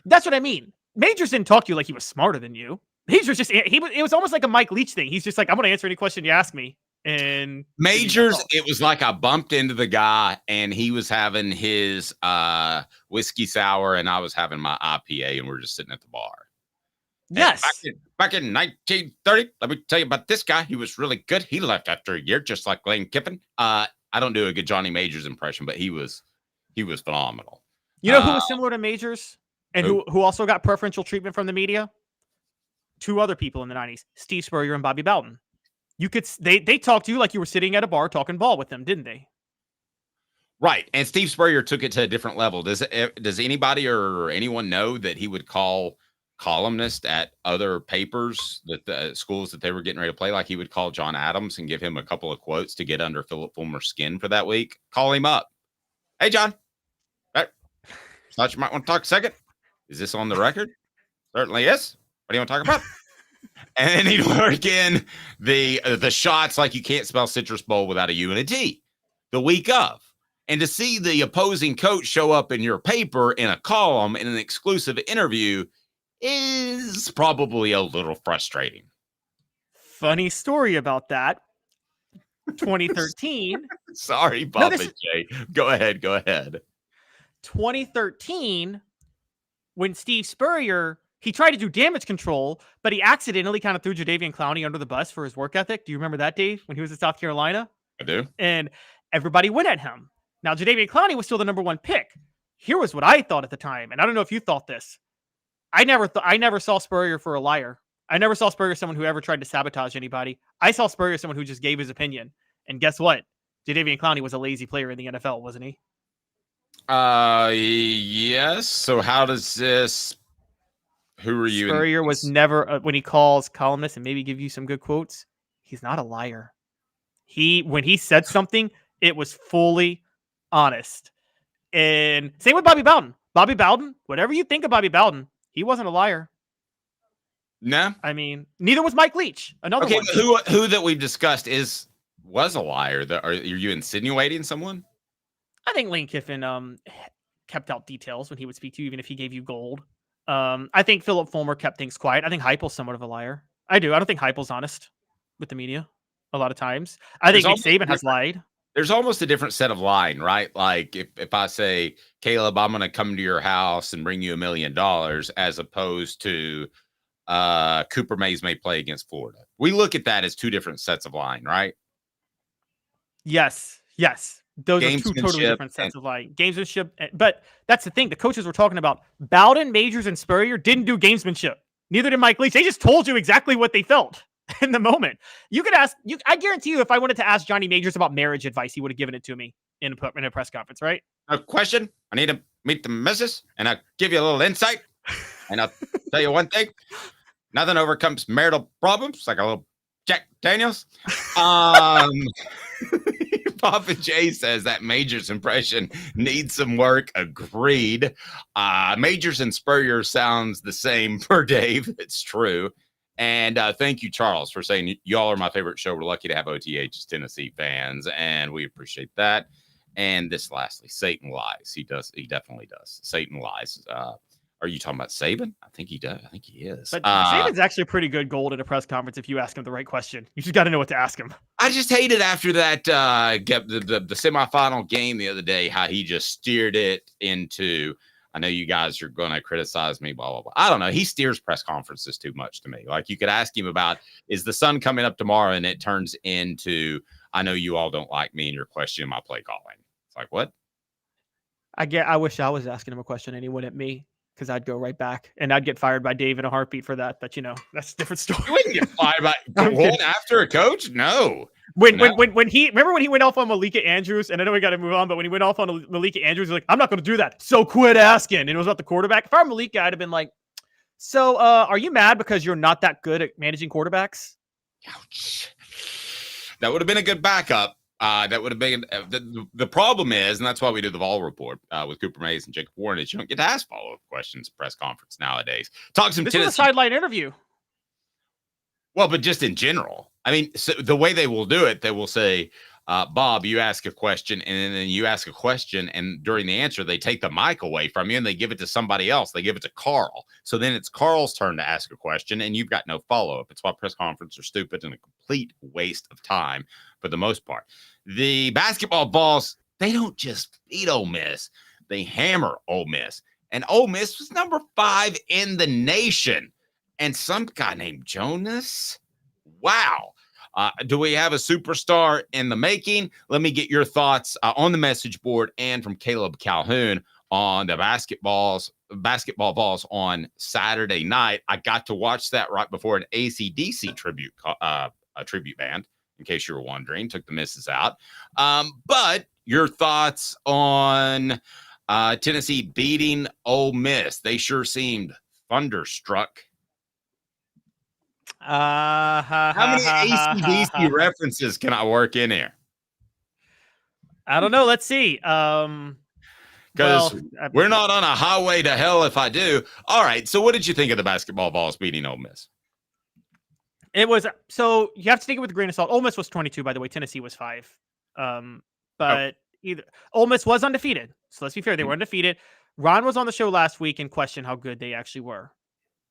That's what I mean. Majors didn't talk to you like he was smarter than you. Majors it was almost like a Mike Leach thing. He's just like, I'm going to answer any question you ask me. And Majors, it was like I bumped into the guy and he was having his whiskey sour and I was having my IPA and we're just sitting at the bar. Yes. Back in 1930, let me tell you about this guy. He was really good. He left after a year, just like Lane Kiffin. I don't do a good Johnny Majors impression, but he was phenomenal. You know who was similar to Majors and who also got preferential treatment from the media? Two other people in the 90s, Steve Spurrier and Bobby Bowden. They talked to you like you were sitting at a bar talking ball with them, didn't they? Right. And Steve Spurrier took it to a different level. Does anybody or anyone know that he would call columnists at other papers, that the schools that they were getting ready to play, like he would call John Adams and give him a couple of quotes to get under Philip Fulmer's skin for that week? Call him up. Hey, John. Thought you might want to talk a second. Is this on the record? Certainly is. What do you want to talk about? And he'd work in the shots like you can't spell Citrus Bowl without a U and a T the week of. And to see the opposing coach show up in your paper in a column in an exclusive interview is probably a little frustrating. Funny story about that. 2013. Sorry, Bob and Jay. Go ahead. 2013, when Steve Spurrier, he tried to do damage control, but he accidentally kind of threw Jadeveon Clowney under the bus for his work ethic. Do you remember that, Dave, when he was in South Carolina? I do. And everybody went at him. Now, Jadeveon Clowney was still the number one pick. Here was what I thought at the time, and I don't know if you thought this. I never saw Spurrier for a liar. I never saw Spurrier someone who ever tried to sabotage anybody. I saw Spurrier someone who just gave his opinion. And guess what? Jadeveon Clowney was a lazy player in the NFL, wasn't he? Yes. So how does this? Who are you? Spurrier was never when he calls columnists and maybe give you some good quotes. He's not a liar. When he said something, it was fully honest. And same with Bobby Bowden. Bobby Bowden, whatever you think of Bobby Bowden, he wasn't a liar. No. I mean, neither was Mike Leach. Another one. Who that we've discussed was a liar? Are you insinuating someone? I think Lane Kiffin kept out details when he would speak to you, even if he gave you gold. I think Philip Fulmer kept things quiet. I think Heupel's somewhat of a liar. I do. I don't think Heupel's honest with the media a lot of times. I think Nick Saban has lied. There's almost a different set of lying, right? Like if I say, Caleb, I'm going to come to your house and bring you $1 million, as opposed to Cooper Mays may play against Florida. We look at that as two different sets of lying, right? Yes. Those are two totally different sets of lying. Gamesmanship. But that's the thing. The coaches were talking about. Bowden, Majors, and Spurrier didn't do gamesmanship. Neither did Mike Leach. They just told you exactly what they felt in the moment. You could ask. I guarantee you, if I wanted to ask Johnny Majors about marriage advice, he would have given it to me in a press conference, right? A question. I need to meet the missus, and I'll give you a little insight. And I'll tell you one thing. Nothing overcomes marital problems like a little Jack Daniels. Papa J says that Majors impression needs some work. Agreed. Majors and Spurrier sounds the same for Dave. It's true. And thank you, Charles, for saying y'all are my favorite show. We're lucky to have OTH as Tennessee fans, and we appreciate that. And this lastly, Satan lies. He definitely does. Satan lies. Are you talking about Saban? I think he does. I think he is. But Saban's actually a pretty good gold at a press conference if you ask him the right question. You just got to know what to ask him. I just hated after that the semifinal game the other day how he just steered it into. I know you guys are going to criticize me, blah, blah, blah. I don't know. He steers press conferences too much to me. Like you could ask him about, is the sun coming up tomorrow? And it turns into, I know you all don't like me and you're questioning my play calling. It's like, what? I wish I was asking him a question and he wouldn't me. Because I'd go right back and I'd get fired by Dave in a heartbeat for that. But that's a different story. You wouldn't get fired by one after a coach? No. When he went off on Malika Andrews, and I know we got to move on, but when he went off on Malika Andrews, he's like, I'm not going to do that. So quit asking. And it was about the quarterback. If I'm Malika, I'd have been like, so are you mad because you're not that good at managing quarterbacks? Ouch. That would have been a good backup. That would have been the problem is, and that's why we do the Vol report with Cooper Mays and Jacob Warren, is you don't get to ask follow-up questions at press conference nowadays. Talk some This Tennessee. was a sideline interview. Well, but just in general. I mean, so the way they will do it, they will say, Bob, you ask a question, and then you ask a question, and during the answer, they take the mic away from you, and they give it to somebody else. They give it to Carl. So then it's Carl's turn to ask a question, and you've got no follow-up. It's why press conferences are stupid and a complete waste of time for the most part. The basketball balls, they don't just beat Ole Miss. They hammer Ole Miss. And Ole Miss was number 5 in the nation. And some guy named Jonas. Wow. Do we have a superstar in the making? Let me get your thoughts on the message board and from Caleb Calhoun on the basketball balls on Saturday night. I got to watch that right before an AC/DC tribute band. In case you were wondering, took the misses out. But your thoughts on Tennessee beating Ole Miss? They sure seemed thunderstruck. How many AC/DC references can I work in here? I don't know. Let's see. Because we're not on a highway to hell if I do. All right. So what did you think of the basketball balls beating Ole Miss? It was, so you have to take it with a grain of salt. Ole Miss was 22, by the way. Tennessee was 5. Either Ole Miss was undefeated. So let's be fair. They were undefeated. Ron was on the show last week and questioned how good they actually were.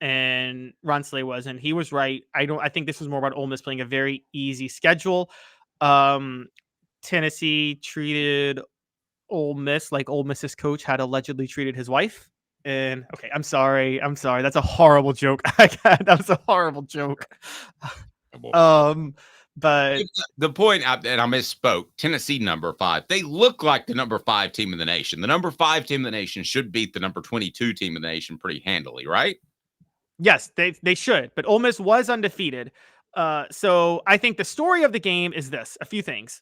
And Ron Slay was, and he was right. I think this was more about Ole Miss playing a very easy schedule. Tennessee treated Ole Miss like Ole Miss's coach had allegedly treated his wife. And okay, I'm sorry. That's a horrible joke. That was a horrible joke. But the point, and I misspoke, Tennessee number 5. They look like the number 5 team in the nation. The number 5 team in the nation should beat the number 22 team in the nation pretty handily, right? Yes, they should. But Ole Miss was undefeated. So I think the story of the game is this: a few things.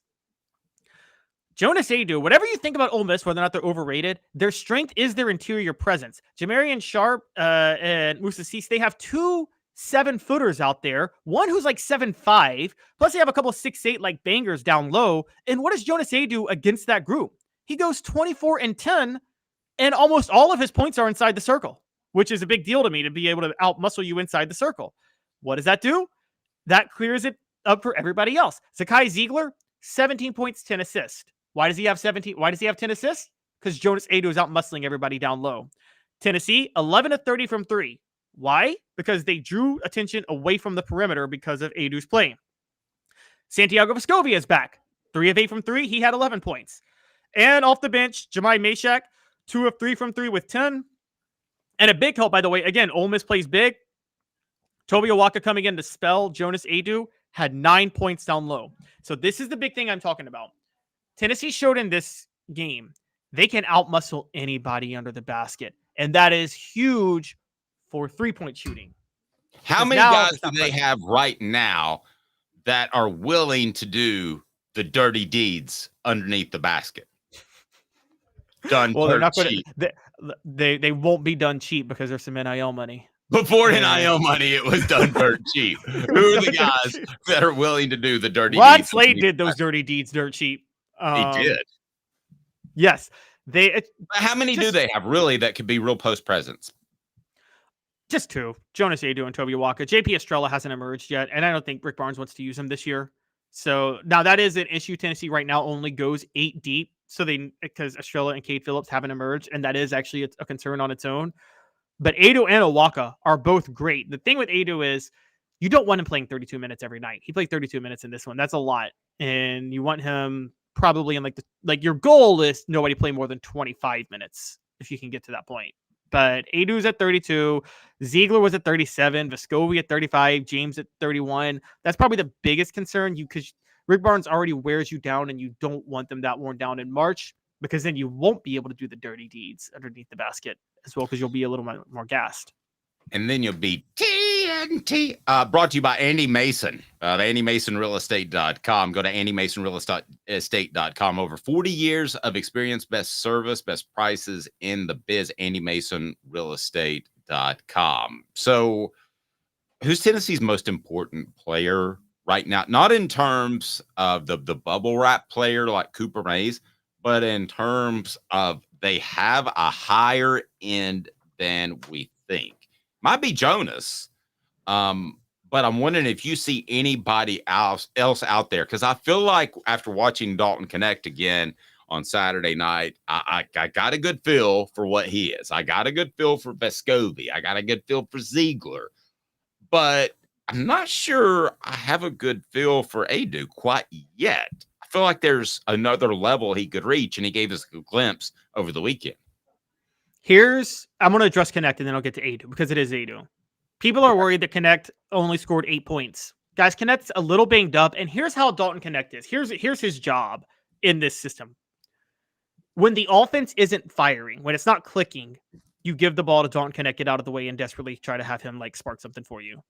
Jonas Adu, whatever you think about Ole Miss, whether or not they're overrated, their strength is their interior presence. Jamarian Sharp and Musa Cease, they have 2 7-footers out there. One who's like 7'5", plus they have a couple 6'8" like bangers down low. And what does Jonas Adu against that group? He goes 24-10, and almost all of his points are inside the circle, which is a big deal to me to be able to out-muscle you inside the circle. What does that do? That clears it up for everybody else. Zakai Ziegler, 17 points, 10 assists. Why does he have 17? Why does he have 10 assists? Because Jonas Adu is out muscling everybody down low. Tennessee, 11 of 30 from 3. Why? Because they drew attention away from the perimeter because of Adu's play. Santiago Vescovia is back. 3 of 8 from 3. He had 11 points. And off the bench, Jemai Mashak, 2 of 3 from 3 with 10. And a big help, by the way. Again, Ole Miss plays big. Toby Owaka coming in to spell Jonas Adu had 9 points down low. So this is the big thing I'm talking about. Tennessee showed in this game they can outmuscle anybody under the basket, and that is huge for 3-point shooting. How many guys do they have right now that are willing to do the dirty deeds underneath the basket? Done well, they're not going cheap. to. They won't be done cheap because there's some NIL money. Before NIL money, it was done dirt cheap. Who are the guys that are willing to do the dirty Rod deeds? Slade did those dirty deeds dirt cheap. He did. Yes. How many do they have really that could be real post presence? Just two. Jonas Adu and Toby Waka. JP Estrella hasn't emerged yet, and I don't think Rick Barnes wants to use him this year. So now that is an issue. Tennessee right now only goes 8 deep. So because Estrella and Cade Phillips haven't emerged, and that is actually a concern on its own. But Adu and Owaka are both great. The thing with Adu is you don't want him playing 32 minutes every night. He played 32 minutes in this one. That's a lot. And you want him probably in your goal is nobody play more than 25 minutes if you can get to that point. But Adu's at 32. Ziegler was at 37. Vescovi at 35. James at 31. That's probably the biggest concern because Rick Barnes already wears you down and you don't want them that worn down in March because then you won't be able to do the dirty deeds underneath the basket as well because you'll be a little more gassed. And then you'll be TNT. Brought to you by Andy Mason, the AndyMasonRealEstate.com. Go to AndyMasonRealEstate.com. Over 40 years of experience, best service, best prices in the biz, AndyMasonRealEstate.com. So who's Tennessee's most important player right now? Not in terms of the bubble wrap player like Cooper Mays, but in terms of they have a higher end than we think. Might be Jonas, but I'm wondering if you see anybody else out there, because I feel like after watching Dalton Connect again on Saturday night, I got a good feel for what he is. I got a good feel for Vescovi. I got a good feel for Ziegler, but I'm not sure I have a good feel for Adu quite yet. I feel like there's another level he could reach, and he gave us a glimpse over the weekend. I'm going to address Connect and then I'll get to Adu because it is Adu. People are worried that Connect only scored 8 points. Guys, Connect's a little banged up, and here's how Dalton Connect is. Here's his job in this system. When the offense isn't firing, when it's not clicking, you give the ball to Dalton Connect, get out of the way, and desperately try to have him spark something for you.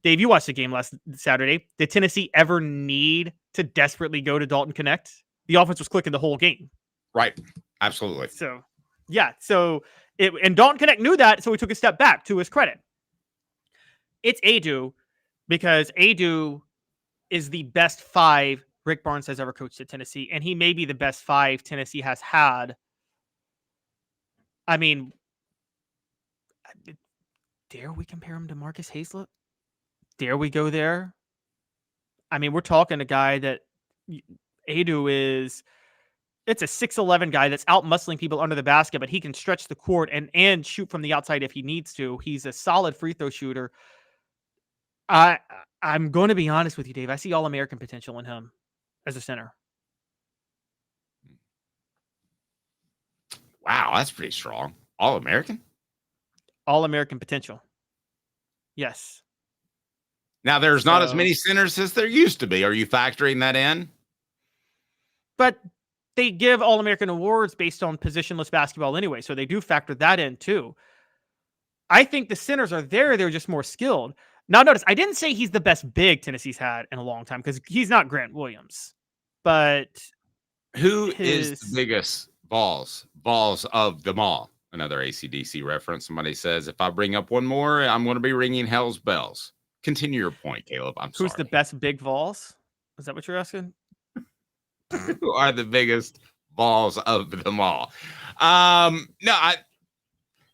Dave, you watched the game last Saturday. Did Tennessee ever need to desperately go to Dalton Connect? The offense was clicking the whole game. Right. Absolutely. So, yeah. And Dalton Connect knew that, so he took a step back to his credit. It's Adu because Adu is the best 5 Rick Barnes has ever coached at Tennessee, and he may be the best 5 Tennessee has had. I mean, dare we compare him to Marcus Hazlett? Dare we go there? I mean, we're talking a guy that Adu is. It's a 6'11" guy that's out muscling people under the basket, but he can stretch the court and shoot from the outside if he needs to. He's a solid free throw shooter. I'm going to be honest with you, Dave. I see All-American potential in him as a center. Wow, that's pretty strong. All-American? All-American potential. Yes. Now, there's not as many centers as there used to be. Are you factoring that in? But they give All-American awards based on positionless basketball anyway, so they do factor that in too. I think the centers are there. They're just more skilled. Now, notice, I didn't say he's the best big Tennessee's had in a long time because he's not Grant Williams. But who is the biggest Vols of them all? Another AC/DC reference. Somebody says, if I bring up one more, I'm going to be ringing hell's bells. Continue your point, Caleb. Who's the best big Vols? Is that what you're asking? Who are the biggest Vols of them all?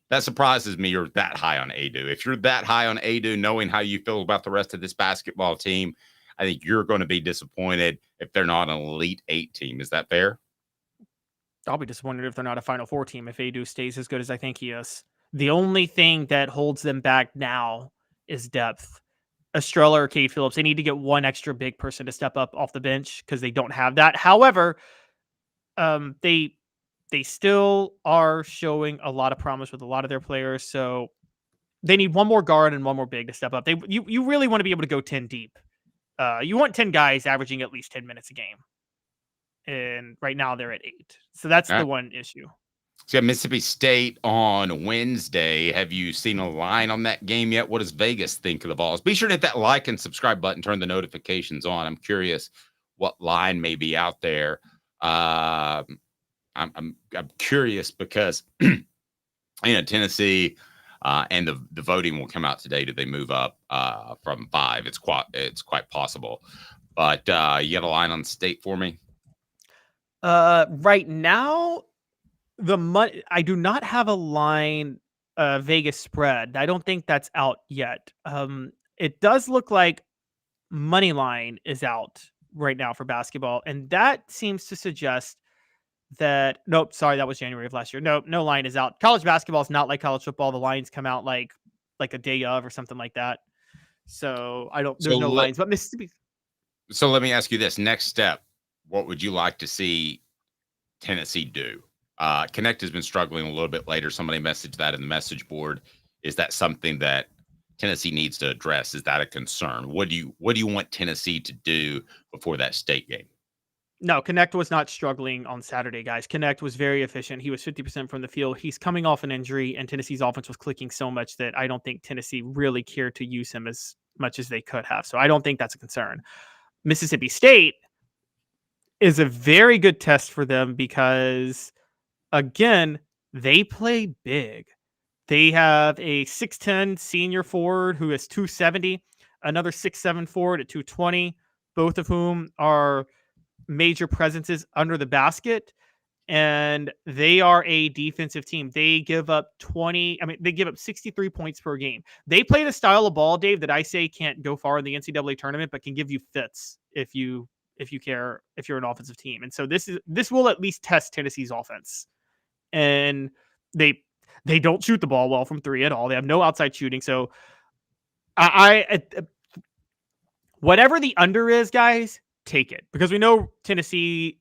That surprises me. You're that high on Adu. If you're that high on Adu, knowing how you feel about the rest of this basketball team, I think you're going to be disappointed if they're not an Elite 8 team. Is that fair? I'll be disappointed if they're not a Final Four team if Adu stays as good as I think he is. The only thing that holds them back now is depth. Estrella or Cade Phillips, they need to get one extra big person to step up off the bench because they don't have that. However, they still are showing a lot of promise with a lot of their players. So they need one more guard and one more big to step up. You really want to be able to go 10 deep. You want 10 guys averaging at least 10 minutes a game. and right now they're at 8. So that's All the right. one issue. So you got Mississippi State on Wednesday. Have you seen a line on that game yet? What does Vegas think of the Vols? Be sure to hit that like and subscribe button. Turn the notifications on. I'm curious what line may be out there. I'm curious because Tennessee and the voting will come out today. Do they move up from 5? It's quite possible. But you got a line on State for me? Right now, I do not have a line Vegas spread. I don't think that's out yet. It does look like money line is out right now for basketball, and that seems to suggest that nope, sorry, that was January of last year. No line is out. College basketball is not like college football. The lines come out like a day of or something like that. So there's no lines. But Mississippi. So let me ask you this: next step, what would you like to see Tennessee do? Connect has been struggling a little bit later. Somebody messaged that in the message board. Is that something that Tennessee needs to address? Is that a concern? What do you want Tennessee to do before that state game? No, Connect was not struggling on Saturday, guys. Connect was very efficient. He was 50% from the field. He's coming off an injury, and Tennessee's offense was clicking so much that I don't think Tennessee really cared to use him as much as they could have. So I don't think that's a concern. Mississippi State is a very good test for them because, again, they play big. They have a 6'10 senior forward who is 270, another 6'7 forward at 220, both of whom are major presences under the basket, and they are a defensive team. They give up 63 points per game. They play the style of ball, Dave, that I say can't go far in the NCAA tournament, but can give you fits if you care, if you're an offensive team. And so this will at least test Tennessee's offense. And they don't shoot the ball well from 3 at all. They have no outside shooting. So I whatever the under is, guys, take it, because we know Tennessee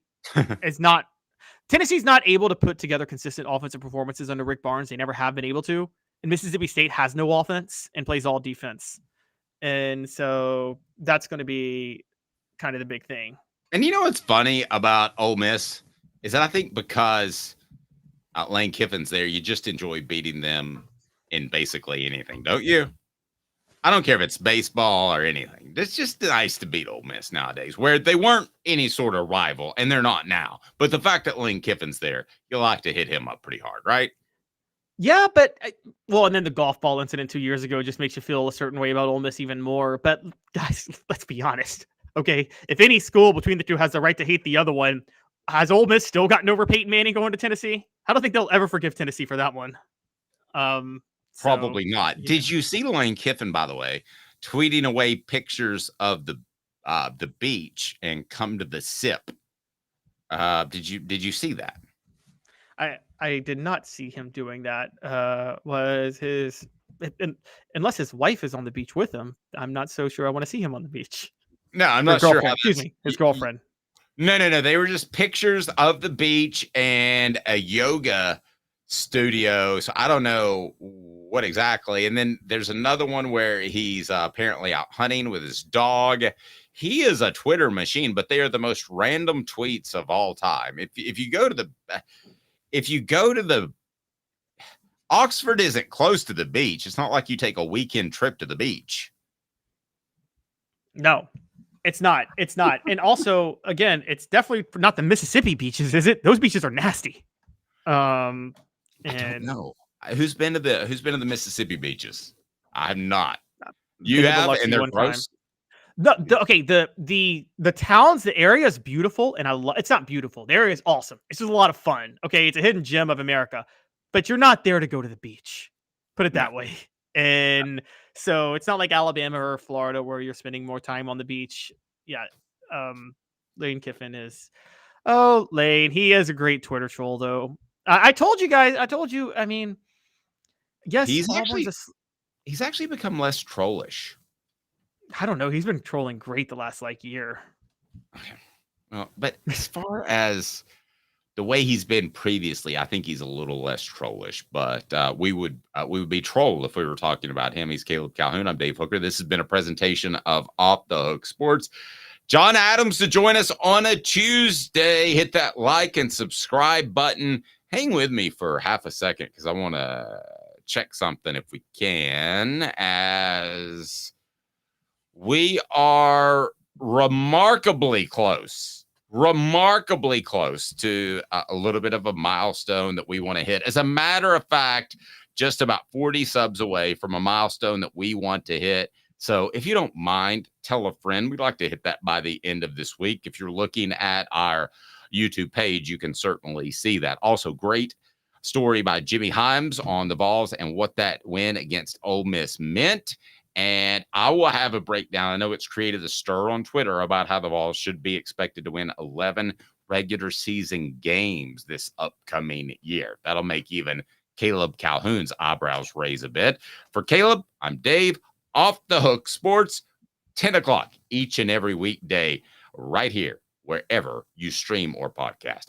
Tennessee's not able to put together consistent offensive performances under Rick Barnes. They never have been able to. And Mississippi State has no offense and plays all defense. And so that's going to be kind of the big thing. And you know what's funny about Ole Miss is that I think because Lane Kiffin's there, you just enjoy beating them in basically anything, don't you? I don't care if it's baseball or anything. It's just nice to beat Ole Miss nowadays, where they weren't any sort of rival, and they're not now. But the fact that Lane Kiffin's there, you like to hit him up pretty hard, right? Yeah, but and then the golf ball incident 2 years ago just makes you feel a certain way about Ole Miss even more. But guys, let's be honest. Okay, if any school between the two has the right to hate the other one, has Ole Miss still gotten over Peyton Manning going to Tennessee? I don't think they'll ever forgive Tennessee for that one. Probably not. Yeah. Did you see Lane Kiffin, by the way, tweeting away pictures of the beach and come to the sip? Did you see that? I did not see him doing that. Unless his wife is on the beach with him, I'm not so sure I want to see him on the beach. No, I'm not sure. His girlfriend. No. They were just pictures of the beach and a yoga studio. So I don't know what exactly. And then there's another one where he's apparently out hunting with his dog. He is a Twitter machine, but they are the most random tweets of all time. If you go to the Oxford isn't close to the beach. It's not like you take a weekend trip to the beach. No, it's not. It's not. And also, again, it's definitely not the Mississippi beaches, is it? Those beaches are nasty. I don't know. Who's been to the Mississippi beaches? I've not. You have, and they're gross. The towns, the area is beautiful, and it's not beautiful. The area is awesome. It's just a lot of fun. Okay, it's a hidden gem of America, but you're not there to go to the beach. Put it that way. And so it's not like Alabama or Florida where you're spending more time on the beach. Yeah. Lane Kiffin is. Oh, Lane. He has a great Twitter troll, though. I told you guys. I mean, yes, he's actually become less trollish. I don't know. He's been trolling great the last year. Okay. Well, but as far as the way he's been previously, I think he's a little less trollish. But we would be trolled if we were talking about him. He's Caleb Calhoun. I'm Dave Hooker. This has been a presentation of Off the Hook Sports. John Adams to join us on a Tuesday. Hit that like and subscribe button. Hang with me for half a second because I want to check something if we can, as we are remarkably close to a little bit of a milestone that we want to hit. As a matter of fact, just about 40 subs away from a milestone that we want to hit. So if you don't mind, tell a friend. We'd like to hit that by the end of this week. If you're looking at our YouTube page, you can certainly see that. Also, great story by Jimmy Himes on the Vols and what that win against Ole Miss meant. And I will have a breakdown. I know it's created a stir on Twitter about how the Vols should be expected to win 11 regular season games this upcoming year. That'll make even Caleb Calhoun's eyebrows raise a bit. For Caleb, I'm Dave. Off the Hook Sports, 10 o'clock each and every weekday, right here, wherever you stream or podcast.